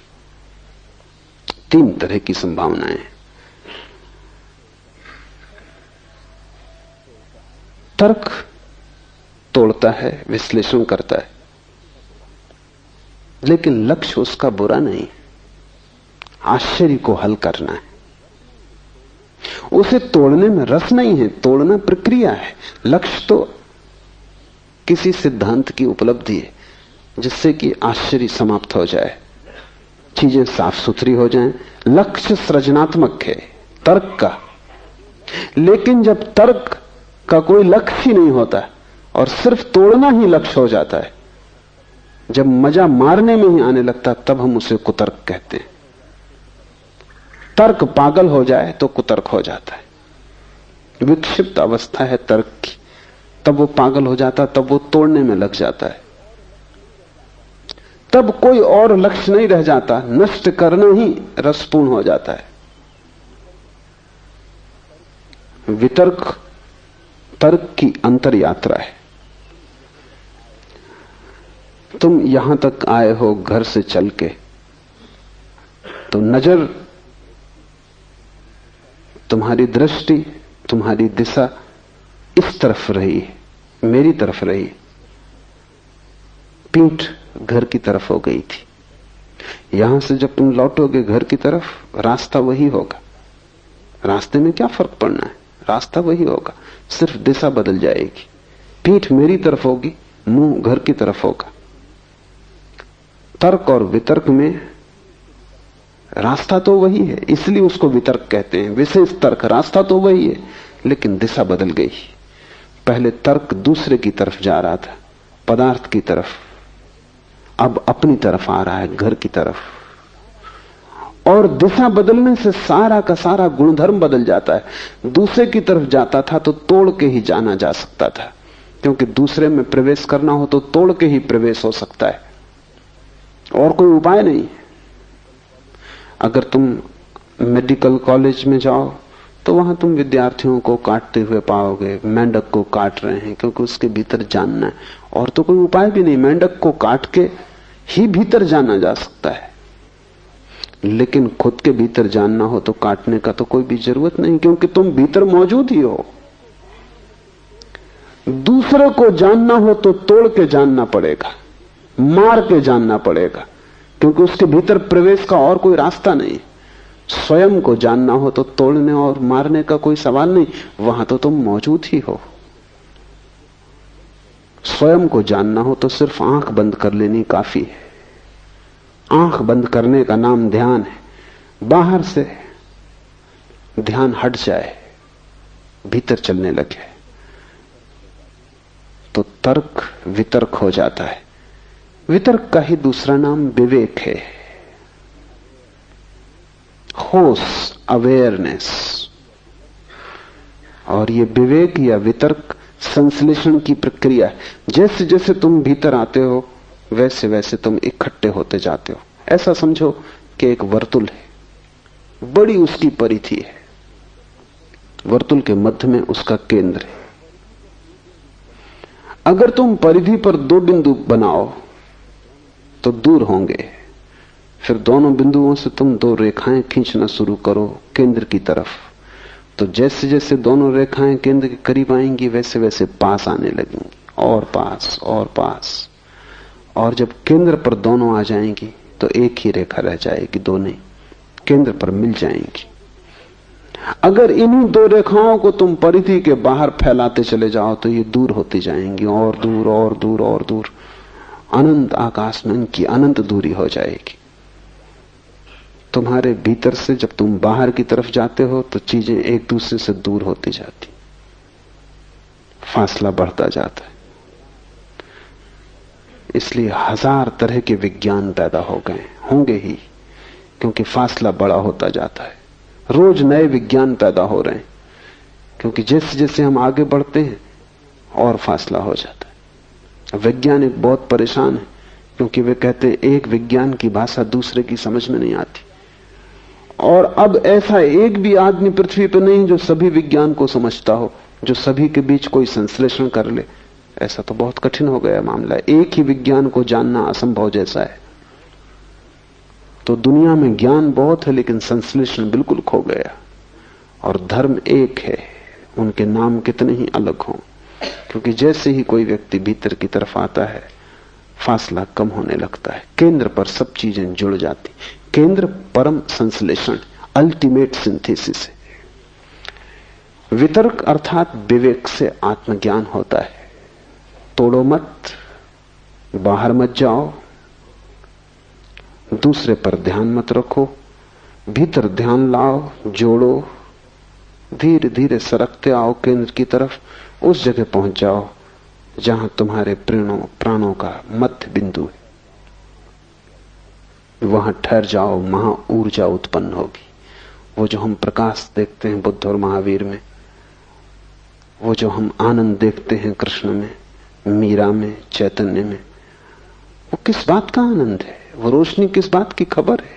3 तरह की संभावनाएं हैं। तर्क तोड़ता है, विश्लेषण करता है, लेकिन लक्ष्य उसका बुरा नहीं, आश्चर्य को हल करना है। उसे तोड़ने में रस नहीं है, तोड़ना प्रक्रिया है। लक्ष्य तो किसी सिद्धांत की उपलब्धि है जिससे कि आश्चर्य समाप्त हो जाए, चीजें साफ सुथरी हो जाएं। लक्ष्य सृजनात्मक है तर्क का, लेकिन जब तर्क का कोई लक्ष्य ही नहीं होता और सिर्फ तोड़ना ही लक्ष्य हो जाता है, जब मजा मारने में ही आने लगता, तब हम उसे कुतर्क कहते हैं। तर्क पागल हो जाए तो कुतर्क हो जाता है। विक्षिप्त अवस्था है तर्क की, तब वो पागल हो जाता, तब वो तोड़ने में लग जाता है। तब कोई और लक्ष्य नहीं रह जाता, नष्ट करना ही रसपूर्ण हो जाता है। वितर्क तर्क की अंतर यात्रा है। तुम यहां तक आए हो घर से चल के, तो नजर, तुम्हारी दृष्टि, तुम्हारी दिशा इस तरफ रही, मेरी तरफ रही। पीठ घर की तरफ हो गई थी। यहां से जब तुम लौटोगे घर की तरफ, रास्ता वही होगा। रास्ते में क्या फर्क पड़ना है, रास्ता वही होगा, सिर्फ दिशा बदल जाएगी। पीठ मेरी तरफ होगी, मुंह घर की तरफ होगा। तर्क और वितर्क में रास्ता तो वही है, इसलिए उसको वितर्क कहते हैं। विशेष तर्क, रास्ता तो वही है, लेकिन दिशा बदल गई। पहले तर्क दूसरे की तरफ जा रहा था, पदार्थ की तरफ, अब अपनी तरफ आ रहा है, घर की तरफ। और दिशा बदलने से सारा का सारा गुणधर्म बदल जाता है। दूसरे की तरफ जाता था तो तोड़ के ही जाना जा सकता था, क्योंकि दूसरे में प्रवेश करना हो तो तोड़ के ही प्रवेश हो सकता है, और कोई उपाय नहीं। अगर तुम मेडिकल कॉलेज में जाओ तो वहां तुम विद्यार्थियों को काटते हुए पाओगे, मेंढक को काट रहे हैं, क्योंकि उसके भीतर जानना है, और तो कोई उपाय भी नहीं। मेंढक को काट के ही भीतर जाना जा सकता है, लेकिन खुद के भीतर जानना हो तो काटने का तो कोई भी जरूरत नहीं, क्योंकि तुम भीतर मौजूद ही हो। दूसरे को जानना हो तो तोड़ के जानना पड़ेगा, मार के जानना पड़ेगा, क्योंकि उसके भीतर प्रवेश का और कोई रास्ता नहीं। स्वयं को जानना हो तो तोड़ने और मारने का कोई सवाल नहीं, वहां तो तुम मौजूद ही हो। स्वयं को जानना हो तो सिर्फ आंख बंद कर लेनी काफी है। आंख बंद करने का नाम ध्यान है। बाहर से ध्यान हट जाए, भीतर चलने लगे तो तर्क वितर्क हो जाता है। वितर्क का ही दूसरा नाम विवेक है, होश, अवेयरनेस। और ये विवेक या वितर्क संश्लेषण की प्रक्रिया है। जैसे जैसे तुम भीतर आते हो वैसे वैसे तुम इकट्ठे होते जाते हो। ऐसा समझो कि एक वर्तुल है, बड़ी उसकी परिधि है, वर्तुल के मध्य में उसका केंद्र है। अगर तुम परिधि पर दो बिंदु बनाओ तो दूर होंगे, फिर दोनों बिंदुओं से तुम दो रेखाएं खींचना शुरू करो केंद्र की तरफ, तो जैसे जैसे दोनों रेखाएं केंद्र के करीब आएंगी वैसे वैसे पास आने लगेंगी, और पास और पास, और जब केंद्र पर दोनों आ जाएंगी तो एक ही रेखा रह जाएगी, दो नहीं, केंद्र पर मिल जाएंगी। अगर इन्हीं दो रेखाओं को तुम परिधि के बाहर फैलाते चले जाओ तो ये दूर होती जाएंगी, और दूर और दूर और दूर, अनंत आकाश में इनकी अनंत दूरी हो जाएगी। तुम्हारे भीतर से जब तुम बाहर की तरफ जाते हो तो चीजें एक दूसरे से दूर होती जाती, फासला बढ़ता जाता है। इसलिए हजार तरह के विज्ञान पैदा हो गए, होंगे ही, क्योंकि फासला बड़ा होता जाता है। रोज नए विज्ञान पैदा हो रहे हैं, क्योंकि जैसे जैसे हम आगे बढ़ते हैं और फासला हो जाता है। वैज्ञानिक बहुत परेशान है, क्योंकि वे कहते हैं एक विज्ञान की भाषा दूसरे की समझ में नहीं आती, और अब ऐसा एक भी आदमी पृथ्वी पर नहीं जो सभी विज्ञान को समझता हो, जो सभी के बीच कोई संश्लेषण कर ले। ऐसा तो बहुत कठिन हो गया मामला, एक ही विज्ञान को जानना असंभव जैसा है। तो दुनिया में ज्ञान बहुत है लेकिन संश्लेषण बिल्कुल खो गया। और धर्म एक है, उनके नाम कितने ही अलग हों, क्योंकि जैसे ही कोई व्यक्ति भीतर की तरफ आता है फासला कम होने लगता है, केंद्र पर सब चीजें जुड़ जाती। केंद्र परम संश्लेषण, अल्टीमेट सिंथेसिस है। वितर्क अर्थात विवेक से आत्मज्ञान होता है। तोड़ो मत, बाहर मत जाओ, दूसरे पर ध्यान मत रखो, भीतर ध्यान लाओ, जोड़ो, धीरे धीरे सरकते आओ केंद्र की तरफ। उस जगह पहुंच जाओ जहां तुम्हारे प्राणों का मध्य बिंदु है। वहां ठहर जाओ, वहां ऊर्जा उत्पन्न होगी। वो जो हम प्रकाश देखते हैं बुद्ध और महावीर में, वो जो हम आनंद देखते हैं कृष्ण में, मीरा में, चैतन्य में, वो किस बात का आनंद है? वो रोशनी किस बात की खबर है?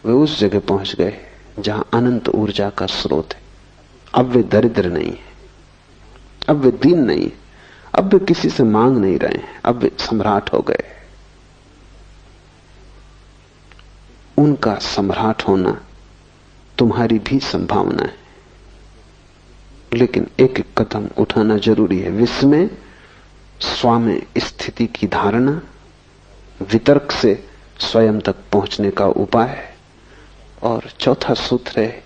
वे उस जगह पहुंच गए जहां अनंत ऊर्जा का स्रोत है। अब वे दरिद्र नहीं है, अब वे दीन नहीं है, अब वे किसी से मांग नहीं रहे हैं, अब वे सम्राट हो गए। उनका सम्राट होना तुम्हारी भी संभावना है, लेकिन एक एक कदम उठाना जरूरी है। विस्मय, स्वामी स्थिति की धारणा, वितर्क से स्वयं तक पहुंचने का उपाय, और चौथा सूत्र है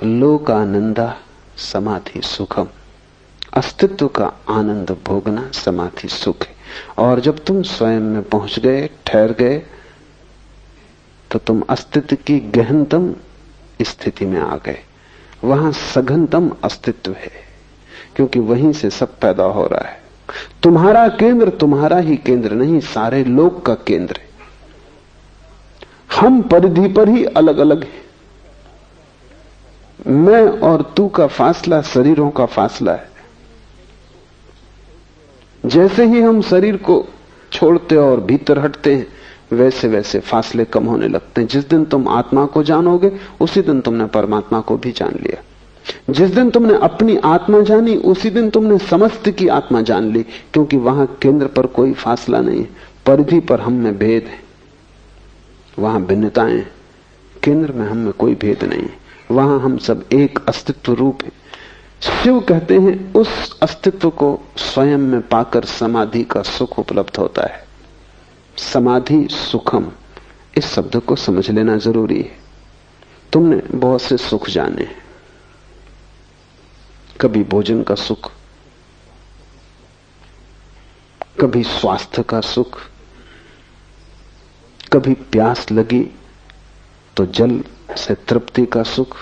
लोकानंदा समाधि सुखम। अस्तित्व का आनंद भोगना समाधि सुख है। और जब तुम स्वयं में पहुंच गए, ठहर गए, तो तुम अस्तित्व की गहनतम स्थिति में आ गए। वहां सघनतम अस्तित्व है, क्योंकि वहीं से सब पैदा हो रहा है। तुम्हारा केंद्र तुम्हारा ही केंद्र नहीं, सारे लोक का केंद्र है। हम परिधि पर ही अलग अलग हैं। मैं और तू का फासला शरीरों का फासला है। जैसे ही हम शरीर को छोड़ते और भीतर हटते हैं, वैसे वैसे फासले कम होने लगते हैं। जिस दिन तुम आत्मा को जानोगे, उसी दिन तुमने परमात्मा को भी जान लिया। जिस दिन तुमने अपनी आत्मा जानी, उसी दिन तुमने समस्त की आत्मा जान ली, क्योंकि वहां केंद्र पर कोई फासला नहीं है। परिधि पर हम में भेद है, वहां भिन्नताएं, केंद्र में हम में कोई भेद नहीं है। वहां हम सब एक अस्तित्व रूप है। शिव कहते हैं उस अस्तित्व को स्वयं में पाकर समाधि का सुख उपलब्ध होता है। समाधि सुखम, इस शब्द को समझ लेना जरूरी है। तुमने बहुत से सुख जाने, कभी भोजन का सुख, कभी स्वास्थ्य का सुख, कभी प्यास लगी तो जल से तृप्ति का सुख,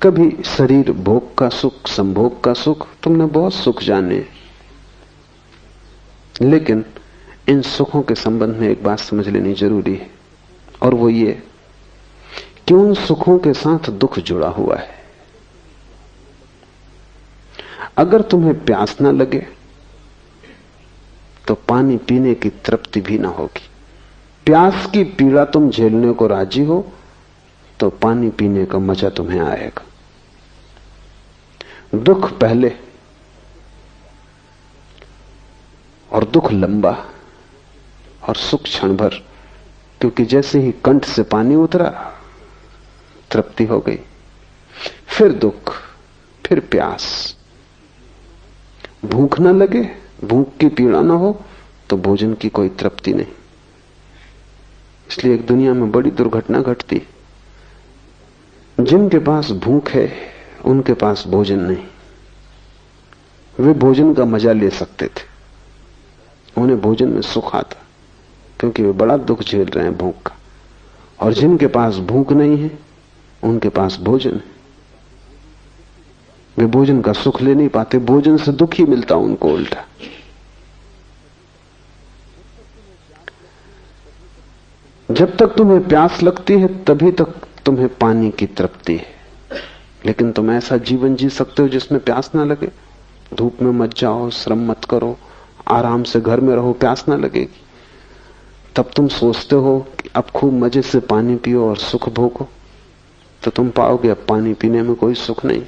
कभी शरीर भोग का सुख, संभोग का सुख। तुमने बहुत सुख जाने, लेकिन इन सुखों के संबंध में एक बात समझ लेनी जरूरी है, और वो ये कि उन सुखों के साथ दुख जुड़ा हुआ है। अगर तुम्हें प्यास ना लगे तो पानी पीने की तृप्ति भी ना होगी। प्यास की पीड़ा तुम झेलने को राजी हो तो पानी पीने का मजा तुम्हें आएगा। दुख पहले और दुख लंबा और सुख क्षण भर, क्योंकि जैसे ही कंठ से पानी उतरा तृप्ति हो गई, फिर दुख, फिर प्यास। भूख न लगे, भूख की पीड़ा न हो तो भोजन की कोई तृप्ति नहीं। इसलिए एक दुनिया में बड़ी दुर्घटना घटती, जिनके पास भूख है उनके पास भोजन नहीं। वे भोजन का मजा ले सकते थे, उन्हें भोजन में सुख आता, क्योंकि वे बड़ा दुख झेल रहे हैं भूख का। और जिनके पास भूख नहीं है उनके पास भोजन है, वे भोजन का सुख ले नहीं पाते, भोजन से दुख ही मिलता उनको उल्टा। जब तक तुम्हें प्यास लगती है तभी तक तुम्हें पानी की तृप्ति है, लेकिन तुम ऐसा जीवन जी सकते हो जिसमें प्यास ना लगे। धूप में मत जाओ, श्रम मत करो, आराम से घर में रहो, प्यास ना लगेगी। तब तुम सोचते हो कि अब खूब मजे से पानी पियो और सुख भोगो, तो तुम पाओगे अब पानी पीने में कोई सुख नहीं।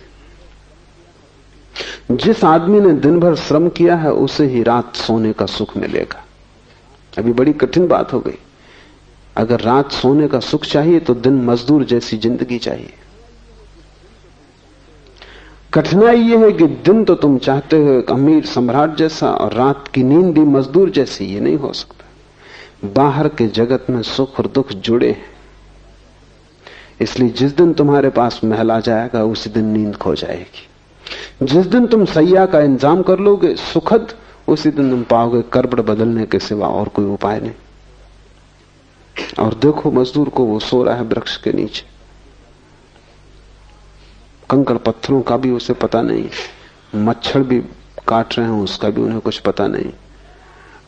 जिस आदमी ने दिन भर श्रम किया है उसे ही रात सोने का सुख मिलेगा। अभी बड़ी कठिन बात हो गई। अगर रात सोने का सुख चाहिए तो दिन मजदूर जैसी जिंदगी चाहिए। कठिनाई यह है कि दिन तो तुम चाहते हो एक अमीर सम्राट जैसा, और रात की नींद भी मजदूर जैसी। ये नहीं हो सकता। बाहर के जगत में सुख और दुख जुड़े हैं, इसलिए जिस दिन तुम्हारे पास महल आ जाएगा उसी दिन नींद खो जाएगी। जिस दिन तुम सैया का इंतजाम कर लोगे सुखद, उसी दिन तुम पाओगे करबड़ बदलने के सिवा और कोई उपाय नहीं। और देखो मजदूर को, वो सो रहा है वृक्ष के नीचे, कंकड़ पत्थरों का भी उसे पता नहीं, मच्छर भी काट रहे हैं उसका भी उन्हें कुछ पता नहीं,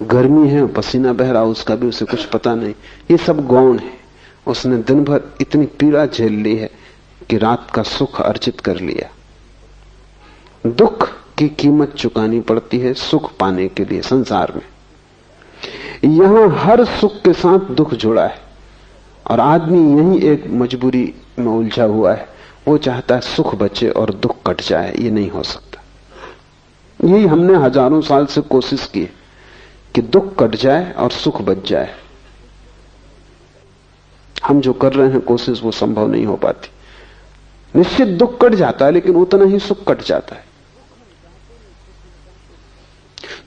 गर्मी है पसीना बह रहा उसका भी उसे कुछ पता नहीं। ये सब गौण है। उसने दिन भर इतनी पीड़ा झेल ली है कि रात का सुख अर्जित कर लिया। दुख की कीमत चुकानी पड़ती है सुख पाने के लिए संसार में। यहां हर सुख के साथ दुख जुड़ा है, और आदमी यही एक मजबूरी में उलझा हुआ है। वो चाहता है सुख बचे और दुख कट जाए। ये नहीं हो सकता। यही हमने हजारों साल से कोशिश की कि दुख कट जाए और सुख बच जाए। हम जो कर रहे हैं कोशिश, वो संभव नहीं हो पाती। निश्चित दुख कट जाता है, लेकिन उतना ही सुख कट जाता है।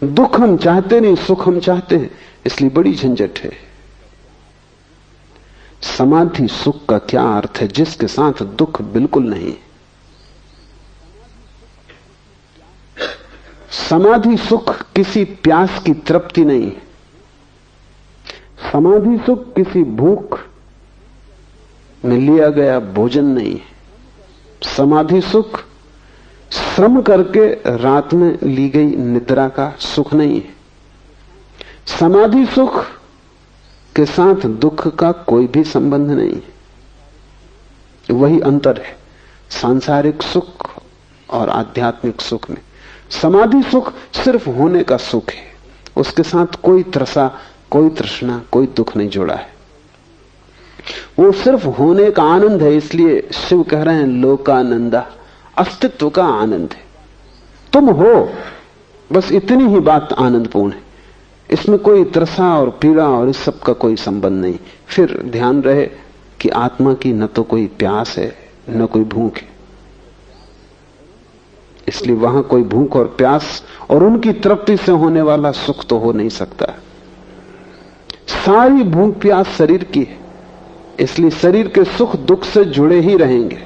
दुख हम चाहते नहीं, सुख हम चाहते हैं, इसलिए बड़ी झंझट है। समाधि सुख का क्या अर्थ है जिसके साथ दुख बिल्कुल नहीं। समाधि सुख किसी प्यास की तृप्ति नहीं। समाधि सुख किसी भूख में लिया गया भोजन नहीं। समाधि सुख श्रम करके रात में ली गई निद्रा का सुख नहीं है। समाधि सुख के साथ दुख का कोई भी संबंध नहीं है। वही अंतर है सांसारिक सुख और आध्यात्मिक सुख में। समाधि सुख सिर्फ होने का सुख है, उसके साथ कोई त्रसा, कोई तृष्णा, कोई दुख नहीं जुड़ा है। वो सिर्फ होने का आनंद है। इसलिए शिव कह रहे हैं लोकानंदा, अस्तित्व का आनंद है। तुम हो, बस इतनी ही बात आनंदपूर्ण है। इसमें कोई त्रसा और पीड़ा और इस सब का कोई संबंध नहीं। फिर ध्यान रहे कि आत्मा की न तो कोई प्यास है न कोई भूख है। इसलिए वहां कोई भूख और प्यास और उनकी तृप्ति से होने वाला सुख तो हो नहीं सकता। सारी भूख प्यास शरीर की है, इसलिए शरीर के सुख दुख से जुड़े ही रहेंगे।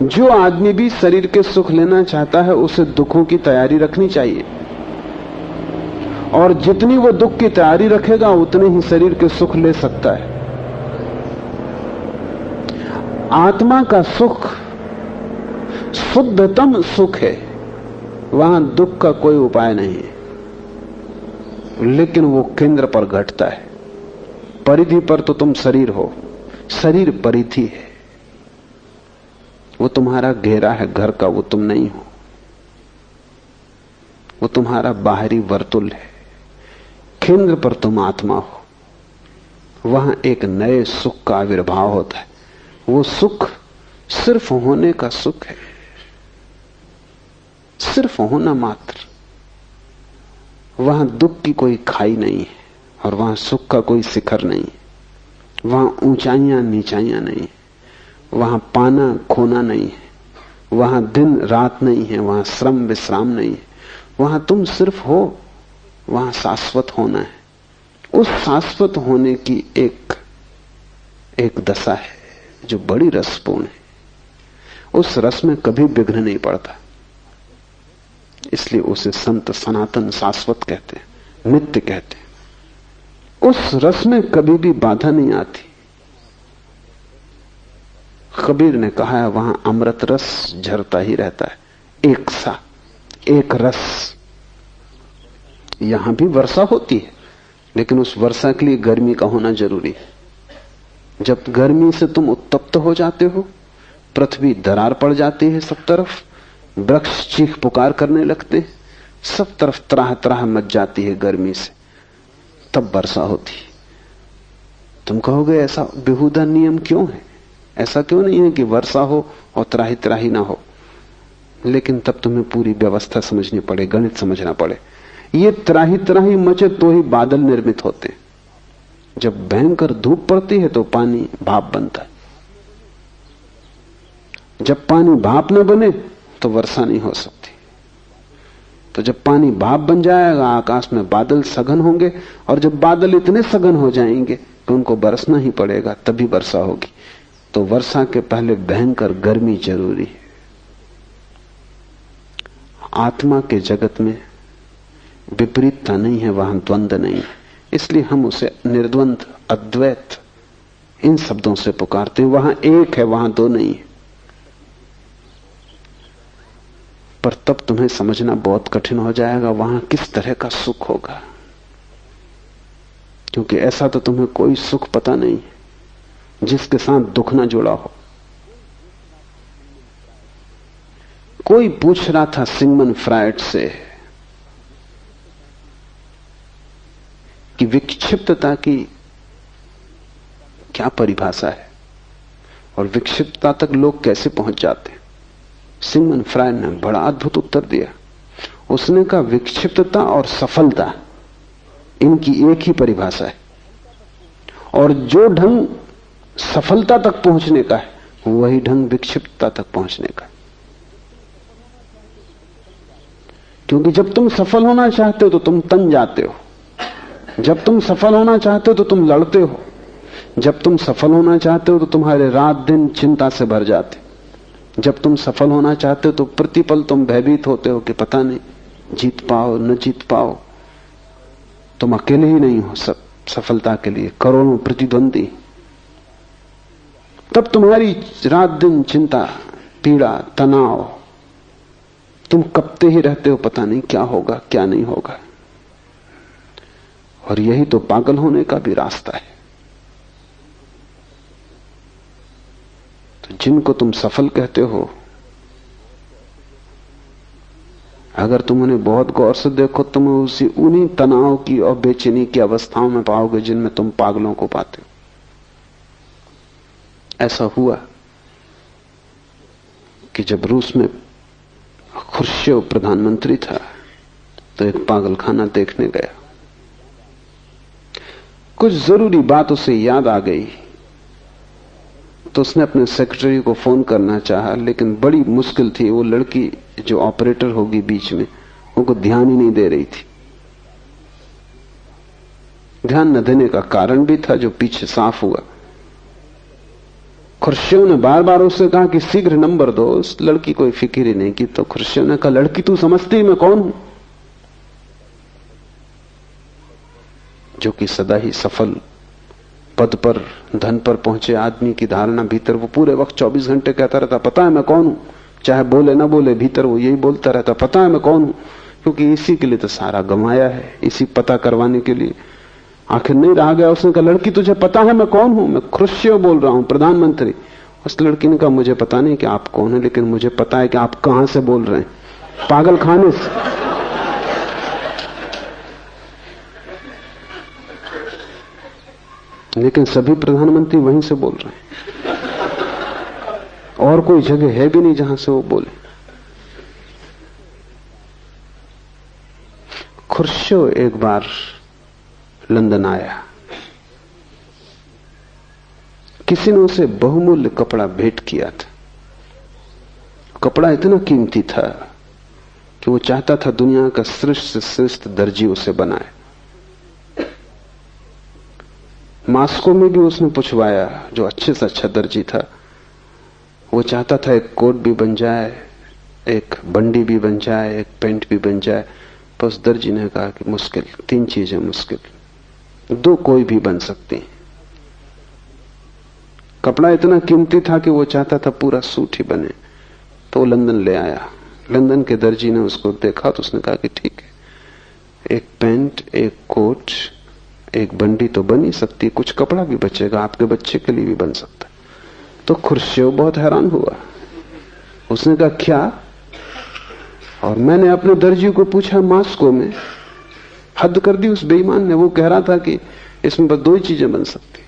जो आदमी भी शरीर के सुख लेना चाहता है उसे दुखों की तैयारी रखनी चाहिए, और जितनी वो दुख की तैयारी रखेगा उतने ही शरीर के सुख ले सकता है। आत्मा का सुख शुद्धतम सुख है, वहां दुख का कोई उपाय नहीं है, लेकिन वो केंद्र पर घटता है। परिधि पर तो तुम शरीर हो, शरीर परिधि है, वो तुम्हारा घेरा है घर का, वो तुम नहीं हो। वो तुम्हारा बाहरी वर्तुल है, केंद्र पर तुम आत्मा हो। वहां एक नए सुख का आविर्भाव होता है। वो सुख सिर्फ होने का सुख है, सिर्फ होना मात्र। वहां दुख की कोई खाई नहीं है और वहां सुख का कोई शिखर नहीं है। वहां ऊंचाइयां नीचाइयां नहीं है, वहां पाना खोना नहीं है, वहां दिन रात नहीं है, वहां श्रम विश्राम नहीं है। वहां तुम सिर्फ हो, वहां शाश्वत होना है। उस शाश्वत होने की एक दशा है जो बड़ी रसपूर्ण है। उस रस में कभी विघ्न नहीं पड़ता, इसलिए उसे संत सनातन शाश्वत कहते हैं, नित्य कहते हैं। उस रस में कभी भी बाधा नहीं आती। कबीर ने कहा है वहां अमृत रस झरता ही रहता है, एक सा एक रस। यहां भी वर्षा होती है, लेकिन उस वर्षा के लिए गर्मी का होना जरूरी है। जब गर्मी से तुम उत्तप्त हो जाते हो, पृथ्वी दरार पड़ जाती है, सब तरफ वृक्ष चीख पुकार करने लगते हैं, सब तरफ त्राह त्राह मच जाती है गर्मी से, तब वर्षा होती। तुम कहोगे ऐसा बेहुदा नियम क्यों है? ऐसा क्यों नहीं है कि वर्षा हो और त्राही त्राही ना हो? लेकिन तब तुम्हें पूरी व्यवस्था समझनी पड़े, गणित समझना पड़े। ये त्राही त्राही मचे तो ही बादल निर्मित होते। जब भयंकर धूप पड़ती है तो पानी भाप बनता है। जब पानी भाप न बने तो वर्षा नहीं हो सकती। तो जब पानी भाप बन जाएगा, आकाश में बादल सघन होंगे, और जब बादल इतने सघन हो जाएंगे कि उनको बरसना ही पड़ेगा, तभी वर्षा होगी। तो वर्षा के पहले भयंकर गर्मी जरूरी है। आत्मा के जगत में विपरीतता नहीं है, वहां द्वंद्व नहीं है, इसलिए हम उसे निर्द्वंद, अद्वैत इन शब्दों से पुकारते हैं। वहां एक है, वहां दो नहीं है। पर तब तुम्हें समझना बहुत कठिन हो जाएगा वहां किस तरह का सुख होगा, क्योंकि ऐसा तो तुम्हें कोई सुख पता नहीं जिसके साथ दुख ना जुड़ा हो। कोई पूछ रहा था सिगमंड फ्रायड से कि विक्षिप्तता की क्या परिभाषा है और विक्षिप्तता तक लोग कैसे पहुंच जाते हैं। सिगमंड फ्रायड ने बड़ा अद्भुत उत्तर दिया। उसने कहा विक्षिप्तता और सफलता इनकी एक ही परिभाषा है, और जो ढंग सफलता तक पहुंचने का है वही ढंग विक्षिप्तता तक पहुंचने का है। क्योंकि जब तुम सफल होना चाहते हो तो तुम तन जाते हो, जब तुम सफल होना चाहते हो तो तुम लड़ते हो, जब तुम सफल होना चाहते हो तो तुम्हारे रात दिन चिंता से भर जाते, जब तुम सफल होना चाहते हो तो प्रतिपल तुम भयभीत होते हो कि पता नहीं जीत पाओ न जीत पाओ। तुम अकेले ही नहीं हो सब सफलता के लिए, करोड़ों प्रतिद्वंदी। तब तुम्हारी रात दिन चिंता, पीड़ा, तनाव, तुम कपते ही रहते हो, पता नहीं क्या होगा क्या नहीं होगा। और यही तो पागल होने का भी रास्ता है। तो जिनको तुम सफल कहते हो, अगर तुम उन्हें बहुत गौर से देखो, तुम उन्हीं तनाव की और बेचैनी की अवस्थाओं में पाओगे जिनमें तुम पागलों को पाते हो। ऐसा हुआ कि जब रूस में खुर्शीव प्रधानमंत्री था तो एक पागलखाना देखने गया। कुछ जरूरी बात उसे याद आ गई तो उसने अपने सेक्रेटरी को फोन करना चाहा, लेकिन बड़ी मुश्किल थी। वो लड़की जो ऑपरेटर होगी बीच में, उनको ध्यान ही नहीं दे रही थी। ध्यान न देने का कारण भी था जो पीछे साफ हुआ। खुर्शीव ने बार बार उससे कहा कि शीघ्र नंबर दो। उस लड़की कोई फिक्र ही नहीं की। तो खुर्शीव ने कहा, लड़की तू समझती मैं कौन हूं? जो कि सदा ही सफल पद पर, धन पर पहुंचे आदमी की धारणा भीतर वो पूरे वक्त 24 घंटे कहता रहता, पता है मैं कौन हूं। चाहे बोले ना बोले, भीतर वो यही बोलता रहता, पता है मैं कौन हूं। क्योंकि इसी के लिए तो सारा गंवाया है, इसी पता करवाने के लिए। आखिर नहीं रहा गया। उसने कहा, लड़की तुझे पता है मैं कौन हूं? मैं खुर्शीव बोल रहा हूं, प्रधानमंत्री। उस लड़की ने कहा, मुझे पता नहीं कि आप कौन है, लेकिन मुझे पता है कि आप कहां से बोल रहे हैं, पागल खाने से। लेकिन सभी प्रधानमंत्री वहीं से बोल रहे हैं, और कोई जगह है भी नहीं जहां से वो बोले। खुर्शीव एक बार लंदन आया। किसी ने उसे बहुमूल्य कपड़ा भेंट किया था। कपड़ा इतना कीमती था कि वो चाहता था दुनिया का श्रेष्ठ से श्रेष्ठ दर्जी उसे बनाए। मास्को में भी उसने पूछवाया, जो अच्छे से अच्छा दर्जी था। वो चाहता था एक कोट भी बन जाए, एक बंडी भी बन जाए, एक पैंट भी बन जाए। तो उस दर्जी ने कहा कि मुश्किल, 3 चीजें मुश्किल, 2 कोई भी बन सकती। कपड़ा इतना कीमती था कि वो चाहता था पूरा सूट ही बने। तो वो लंदन ले आया। लंदन के दर्जी ने उसको देखा तो उसने कहा कि ठीक है, एक पैंट, एक कोट, एक बंडी तो बन ही सकती, कुछ कपड़ा भी बचेगा, आपके बच्चे के लिए भी बन सकता। तो खुर्शीव बहुत हैरान हुआ। उसने कहा, क्या? और मैंने अपने दर्जी को पूछा मास्को में। हद कर दी उस बेईमान ने। वो कह रहा था कि इसमें बस 2 ही चीजें बन सकती।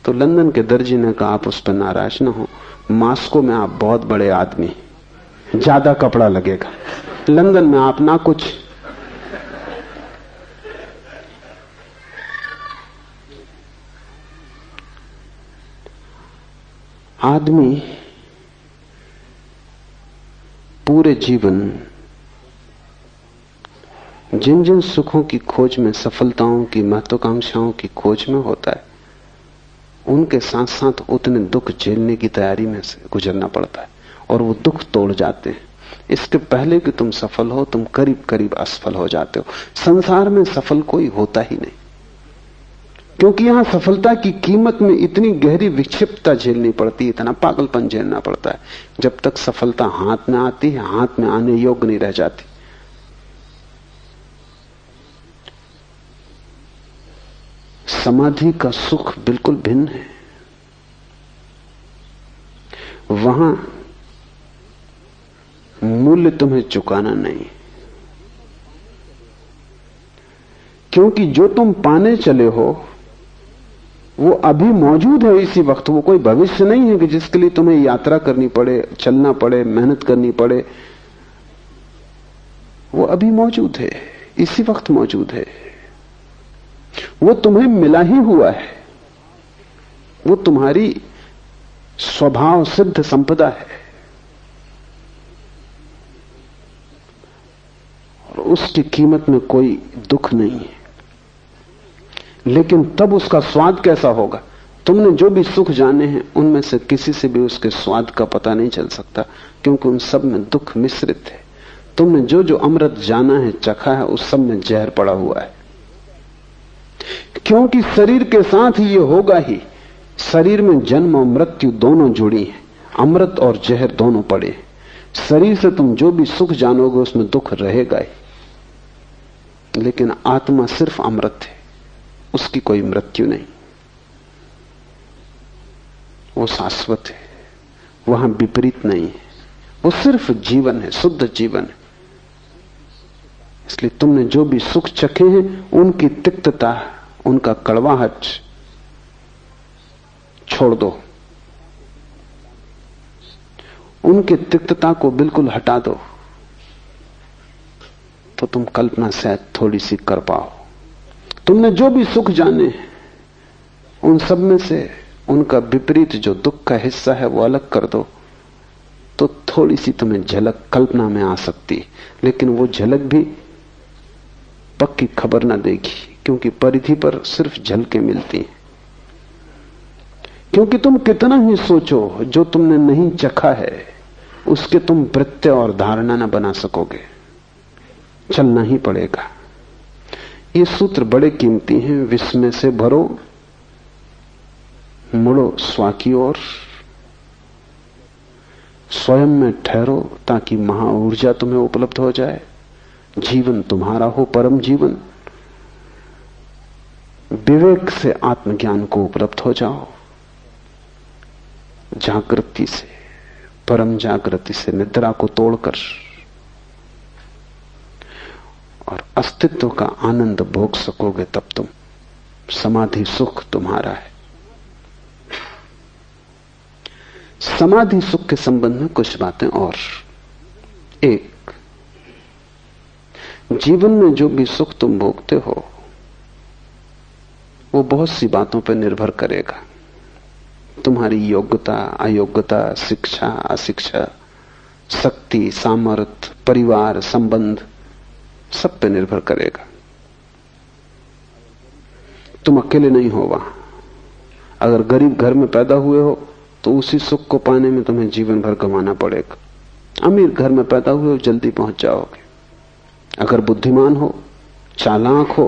तो लंदन के दर्जी ने कहा, आप उस पर नाराज ना हो, मास्को में आप बहुत बड़े आदमी, ज्यादा कपड़ा लगेगा, लंदन में आप ना कुछ। आदमी पूरे जीवन जिन जिन सुखों की खोज में, सफलताओं की, महत्वाकांक्षाओं की खोज में होता है, उनके साथ साथ उतने दुख झेलने की तैयारी में से गुजरना पड़ता है, और वो दुख तोड़ जाते हैं। इसके पहले कि तुम सफल हो, तुम करीब करीब असफल हो जाते हो। संसार में सफल कोई होता ही नहीं, क्योंकि यहां सफलता की कीमत में इतनी गहरी विक्षिप्तता झेलनी पड़ती है, इतना पागलपन झेलना पड़ता है। जब तक सफलता हाथ में आती है, हाथ में आने योग्य नहीं रह जाती। समाधि का सुख बिल्कुल भिन्न है। वहां मूल्य तुम्हें चुकाना नहीं, क्योंकि जो तुम पाने चले हो वो अभी मौजूद है इसी वक्त। वो कोई भविष्य नहीं है कि जिसके लिए तुम्हें यात्रा करनी पड़े, चलना पड़े, मेहनत करनी पड़े। वो अभी मौजूद है, इसी वक्त मौजूद है। वो तुम्हें मिला ही हुआ है, वो तुम्हारी स्वभाव सिद्ध संपदा है, और उसकी कीमत में कोई दुख नहीं है। लेकिन तब उसका स्वाद कैसा होगा? तुमने जो भी सुख जाने हैं उनमें से किसी से भी उसके स्वाद का पता नहीं चल सकता, क्योंकि उन सब में दुख मिश्रित है। तुमने जो जो अमृत जाना है, चखा है, उस सब में जहर पड़ा हुआ है। क्योंकि शरीर के साथ ही ये होगा ही। शरीर में जन्म और मृत्यु दोनों जुड़ी हैं, अमृत और जहर दोनों पड़े हैं। शरीर से तुम जो भी सुख जानोगे उसमें दुख रहेगा ही। लेकिन आत्मा सिर्फ अमृत है, उसकी कोई मृत्यु नहीं, वो शाश्वत है, वहां विपरीत नहीं है, वो सिर्फ जीवन है, शुद्ध जीवन है। इसलिए तुमने जो भी सुख चखे हैं उनकी तिक्तता, उनका कड़वाहट छोड़ दो, उनकी तिक्तता को बिल्कुल हटा दो, तो तुम कल्पना शायद थोड़ी सी कर पाओ। तुमने जो भी सुख जाने उन सब में से उनका विपरीत जो दुख का हिस्सा है वो अलग कर दो, तो थोड़ी सी तुम्हें झलक कल्पना में आ सकती है, लेकिन वो झलक भी पक्की खबर ना देगी, क्योंकि परिधि पर सिर्फ झलकें मिलती हैं। क्योंकि तुम कितना ही सोचो, जो तुमने नहीं चखा है उसके तुम प्रत्यय और धारणा ना बना सकोगे, चलना ही पड़ेगा। ये सूत्र बड़े कीमती हैं। विस्मय से भरो, मुड़ो स्वा की ओर, स्वयं में ठहरो ताकि महा ऊर्जा तुम्हें उपलब्ध हो जाए, जीवन तुम्हारा हो परम जीवन। विवेक से आत्मज्ञान को उपलब्ध हो जाओ, जागृति से, परम जागृति से निद्रा को तोड़कर, और अस्तित्व का आनंद भोग सकोगे, तब तुम समाधि सुख तुम्हारा है। समाधि सुख के संबंध में कुछ बातें और। एक, जीवन में जो भी सुख तुम भोगते हो वो बहुत सी बातों पर निर्भर करेगा। तुम्हारी योग्यता, अयोग्यता, शिक्षा, अशिक्षा, शक्ति, सामर्थ्य, परिवार, संबंध, सब पे निर्भर करेगा। तुम अकेले नहीं हो वहां। अगर गरीब घर में पैदा हुए हो तो उसी सुख को पाने में तुम्हें जीवन भर गंवाना पड़ेगा। अमीर घर में पैदा हुए हो, जल्दी पहुंच जाओगे। अगर बुद्धिमान हो, चालाक हो,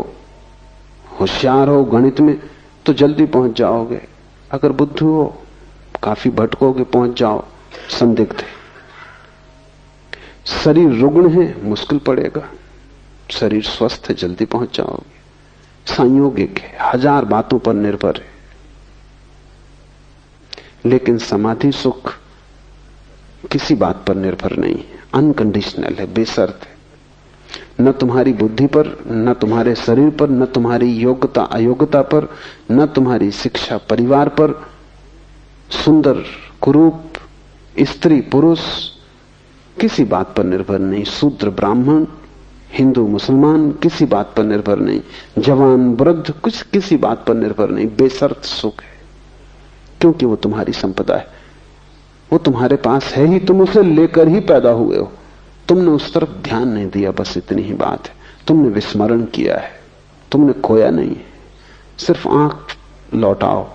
होशियार हो गणित में, तो जल्दी पहुंच जाओगे। अगर बुद्धू हो, काफी भटकोगे, पहुंच जाओ, संदिग्ध है। शरीर रुग्ण है, मुश्किल पड़ेगा। शरीर स्वस्थ है, जल्दी पहुंच जाओगे। संयोगिक है, हजार बातों पर निर्भर है। लेकिन समाधि सुख किसी बात पर निर्भर नहीं है, अनकंडीशनल है, बेशर्त है। न तुम्हारी बुद्धि पर, न तुम्हारे शरीर पर, न तुम्हारी योग्यता अयोग्यता पर, न तुम्हारी शिक्षा परिवार पर, सुंदर कुरूप, स्त्री पुरुष, किसी बात पर निर्भर नहीं। शूद्र ब्राह्मण, हिंदू मुसलमान, किसी बात पर निर्भर नहीं। जवान वृद्ध, कुछ किसी बात पर निर्भर नहीं। बेशर्त सुख है, क्योंकि वो तुम्हारी संपदा है, वो तुम्हारे पास है ही, तुम उसे लेकर ही पैदा हुए हो। तुमने उस तरफ ध्यान नहीं दिया, बस इतनी ही बात है। तुमने विस्मरण किया है, तुमने खोया नहीं है। सिर्फ आंख लौटाओ,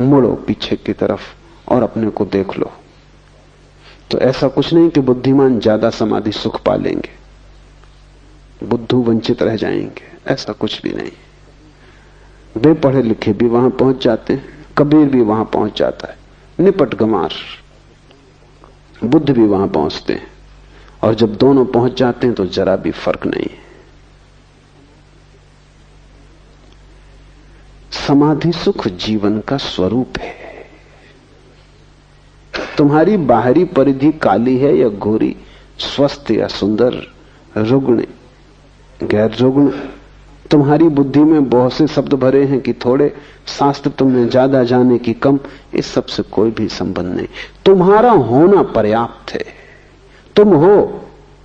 मुड़ो पीछे की तरफ और अपने को देख लो। तो ऐसा कुछ नहीं कि बुद्धिमान ज्यादा समाधि सुख पा लेंगे, बुद्धू वंचित रह जाएंगे, ऐसा कुछ भी नहीं। बेपढ़े लिखे भी वहां पहुंच जाते हैं, कबीर भी वहां पहुंच जाता है, निपट गंवार बुद्ध भी वहां पहुंचते हैं। और जब दोनों पहुंच जाते हैं तो जरा भी फर्क नहीं है। समाधि सुख जीवन का स्वरूप है। तुम्हारी बाहरी परिधि काली है या गोरी, स्वस्थ या सुंदर, रुग्ण गैर रुग्ण, तुम्हारी बुद्धि में बहुत से शब्द भरे हैं कि थोड़े, शास्त्र तुमने ज्यादा जाने की कम, इस सब से कोई भी संबंध नहीं। तुम्हारा होना पर्याप्त है, तुम हो,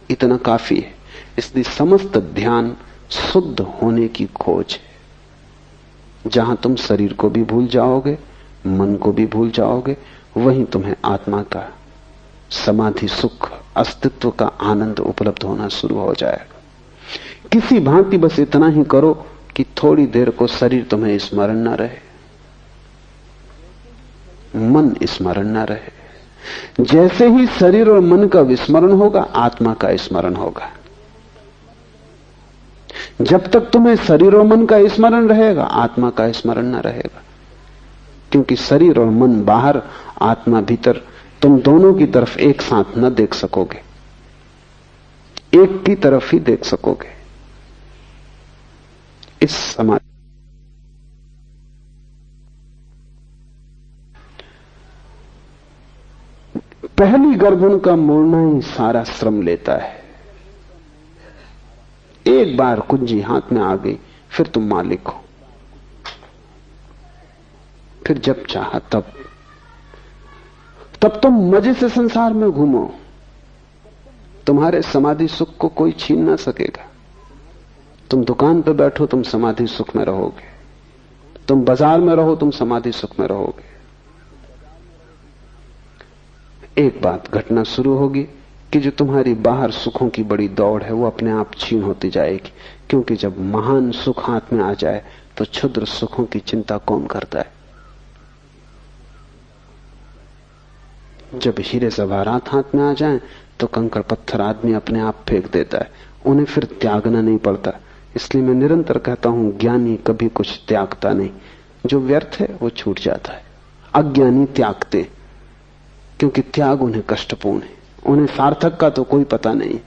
इतना काफी है। इसलिए समस्त ध्यान शुद्ध होने की खोज है। जहां तुम शरीर को भी भूल जाओगे, मन को भी भूल जाओगे, वहीं तुम्हें आत्मा का समाधि सुख, अस्तित्व का आनंद उपलब्ध होना शुरू हो जाएगा। किसी भांति बस इतना ही करो कि थोड़ी देर को शरीर तुम्हें स्मरण न रहे, मन स्मरण न रहे। जैसे ही शरीर और मन का विस्मरण होगा, आत्मा का स्मरण होगा। जब तक तुम्हें शरीर और मन का स्मरण रहेगा, आत्मा का स्मरण न रहेगा। क्योंकि शरीर और मन बाहर, आत्मा भीतर, तुम दोनों की तरफ एक साथ न देख सकोगे, एक की तरफ ही देख सकोगे। इस समाधि पहली गर्दन का मोड़ना ही सारा श्रम लेता है। एक बार कुंजी हाथ में आ गई, फिर तुम मालिक हो। फिर जब चाहा तब तुम मजे से संसार में घूमो। तुम्हारे समाधि सुख को कोई छीन ना सकेगा। तुम दुकान पर बैठो, तुम समाधि सुख में रहोगे। तुम बाजार में रहो, तुम समाधि सुख में रहोगे। एक बात घटना शुरू होगी कि जो तुम्हारी बाहर सुखों की बड़ी दौड़ है वो अपने आप छीन होती जाएगी, क्योंकि जब महान सुख हाथ में आ जाए तो क्षुद्र सुखों की चिंता कौन करता है। जब हीरे जवाहरात हाथ में आ जाएं तो कंकड़ पत्थर आदमी अपने आप फेंक देता है, उन्हें फिर त्यागना नहीं पड़ता। इसलिए मैं निरंतर कहता हूं, ज्ञानी कभी कुछ त्यागता नहीं। जो व्यर्थ है वो छूट जाता है। अज्ञानी त्यागते, क्योंकि त्याग उन्हें कष्टपूर्ण है, उन्हें सार्थक का तो कोई पता नहीं,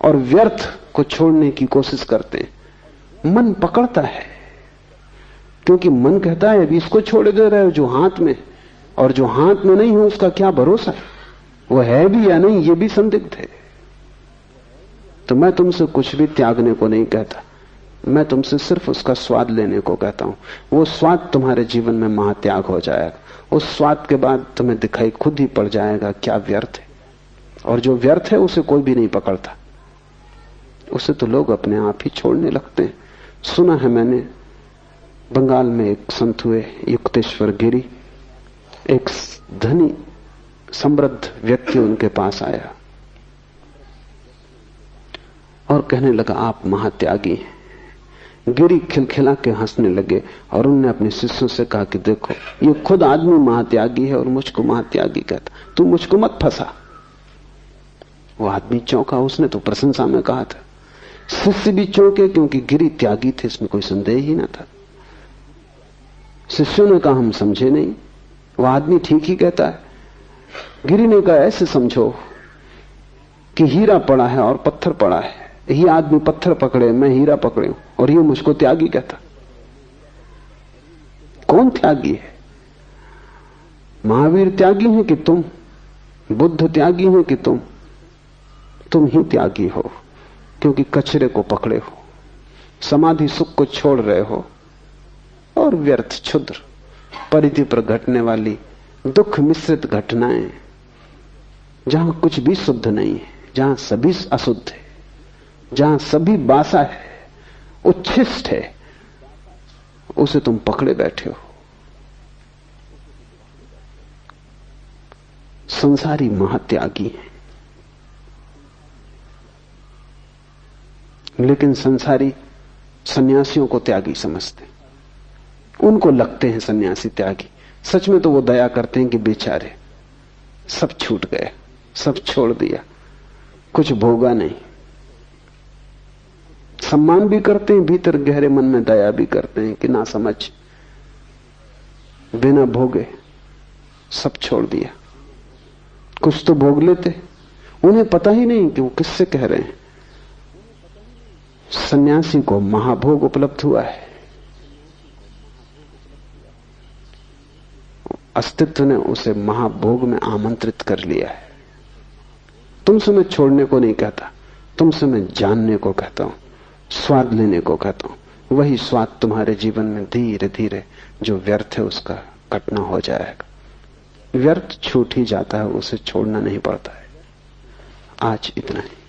और व्यर्थ को छोड़ने की कोशिश करते हैं। मन पकड़ता है, क्योंकि मन कहता है अभी इसको छोड़ दे रहे हो जो हाथ में, और जो हाथ में नहीं हो उसका क्या भरोसा है, वो है भी या नहीं ये भी संदिग्ध है। तो मैं तुमसे कुछ भी त्यागने को नहीं कहता, मैं तुमसे सिर्फ उसका स्वाद लेने को कहता हूं। वो स्वाद तुम्हारे जीवन में महात्याग हो जाएगा। उस स्वाद के बाद तुम्हें दिखाई खुद ही पड़ जाएगा क्या व्यर्थ है, और जो व्यर्थ है उसे कोई भी नहीं पकड़ता, उसे तो लोग अपने आप ही छोड़ने लगते हैं। सुना है मैंने, बंगाल में एक संत हुए युक्तेश्वर गिरी, एक धनी समृद्ध व्यक्ति उनके पास आया और कहने लगा आप महात्यागी हैं। गिरी खिलखिला के हंसने लगे और उन्होंने अपने शिष्यों से कहा कि देखो ये खुद आदमी महात्यागी है और मुझको महात्यागी कहता, तू मुझको मत फंसा। वो आदमी चौंका, उसने तो प्रशंसा में कहा था। शिष्य भी चौंके, क्योंकि गिरी त्यागी थे, इसमें कोई संदेह ही ना था। शिष्यों ने कहा हम समझे नहीं, वो आदमी ठीक ही कहता है। गिरी ने कहा ऐसे समझो कि हीरा पड़ा है और पत्थर पड़ा है, ये आदमी पत्थर पकड़े, मैं हीरा पकड़े हूं, और ये मुझको त्यागी कहता। कौन त्यागी है? महावीर त्यागी है कि तुम? बुद्ध त्यागी है कि तुम? तुम ही त्यागी हो, क्योंकि कचरे को पकड़े हो, समाधि सुख को छोड़ रहे हो, और व्यर्थ क्षुद्र परिधि पर घटने वाली दुख मिश्रित घटनाएं, जहां कुछ भी शुद्ध नहीं है, जहां सभी अशुद्ध है, जहां सभी बासा है, उच्छिष्ट है, उसे तुम पकड़े बैठे हो। संसारी महात्यागी है, लेकिन संसारी सन्यासियों को त्यागी समझते, उनको लगते हैं सन्यासी त्यागी। सच में तो वो दया करते हैं कि बेचारे सब छूट गए, सब छोड़ दिया, कुछ भोगा नहीं। सम्मान भी करते हैं, भीतर गहरे मन में दया भी करते हैं कि ना समझ, बिना भोगे सब छोड़ दिया। कुछ तो भोग लेते, उन्हें पता ही नहीं कि वो किससे कह रहे हैं। सन्यासी को महाभोग उपलब्ध हुआ है, अस्तित्व ने उसे महाभोग में आमंत्रित कर लिया है। तुमसे मैं छोड़ने को नहीं कहता, तुमसे मैं जानने को कहता हूं, स्वाद लेने को कहता हूं। वही स्वाद तुम्हारे जीवन में धीरे धीरे जो व्यर्थ है उसका कटना हो जाएगा। व्यर्थ छूट ही जाता है, उसे छोड़ना नहीं पड़ता है। आज इतना ही।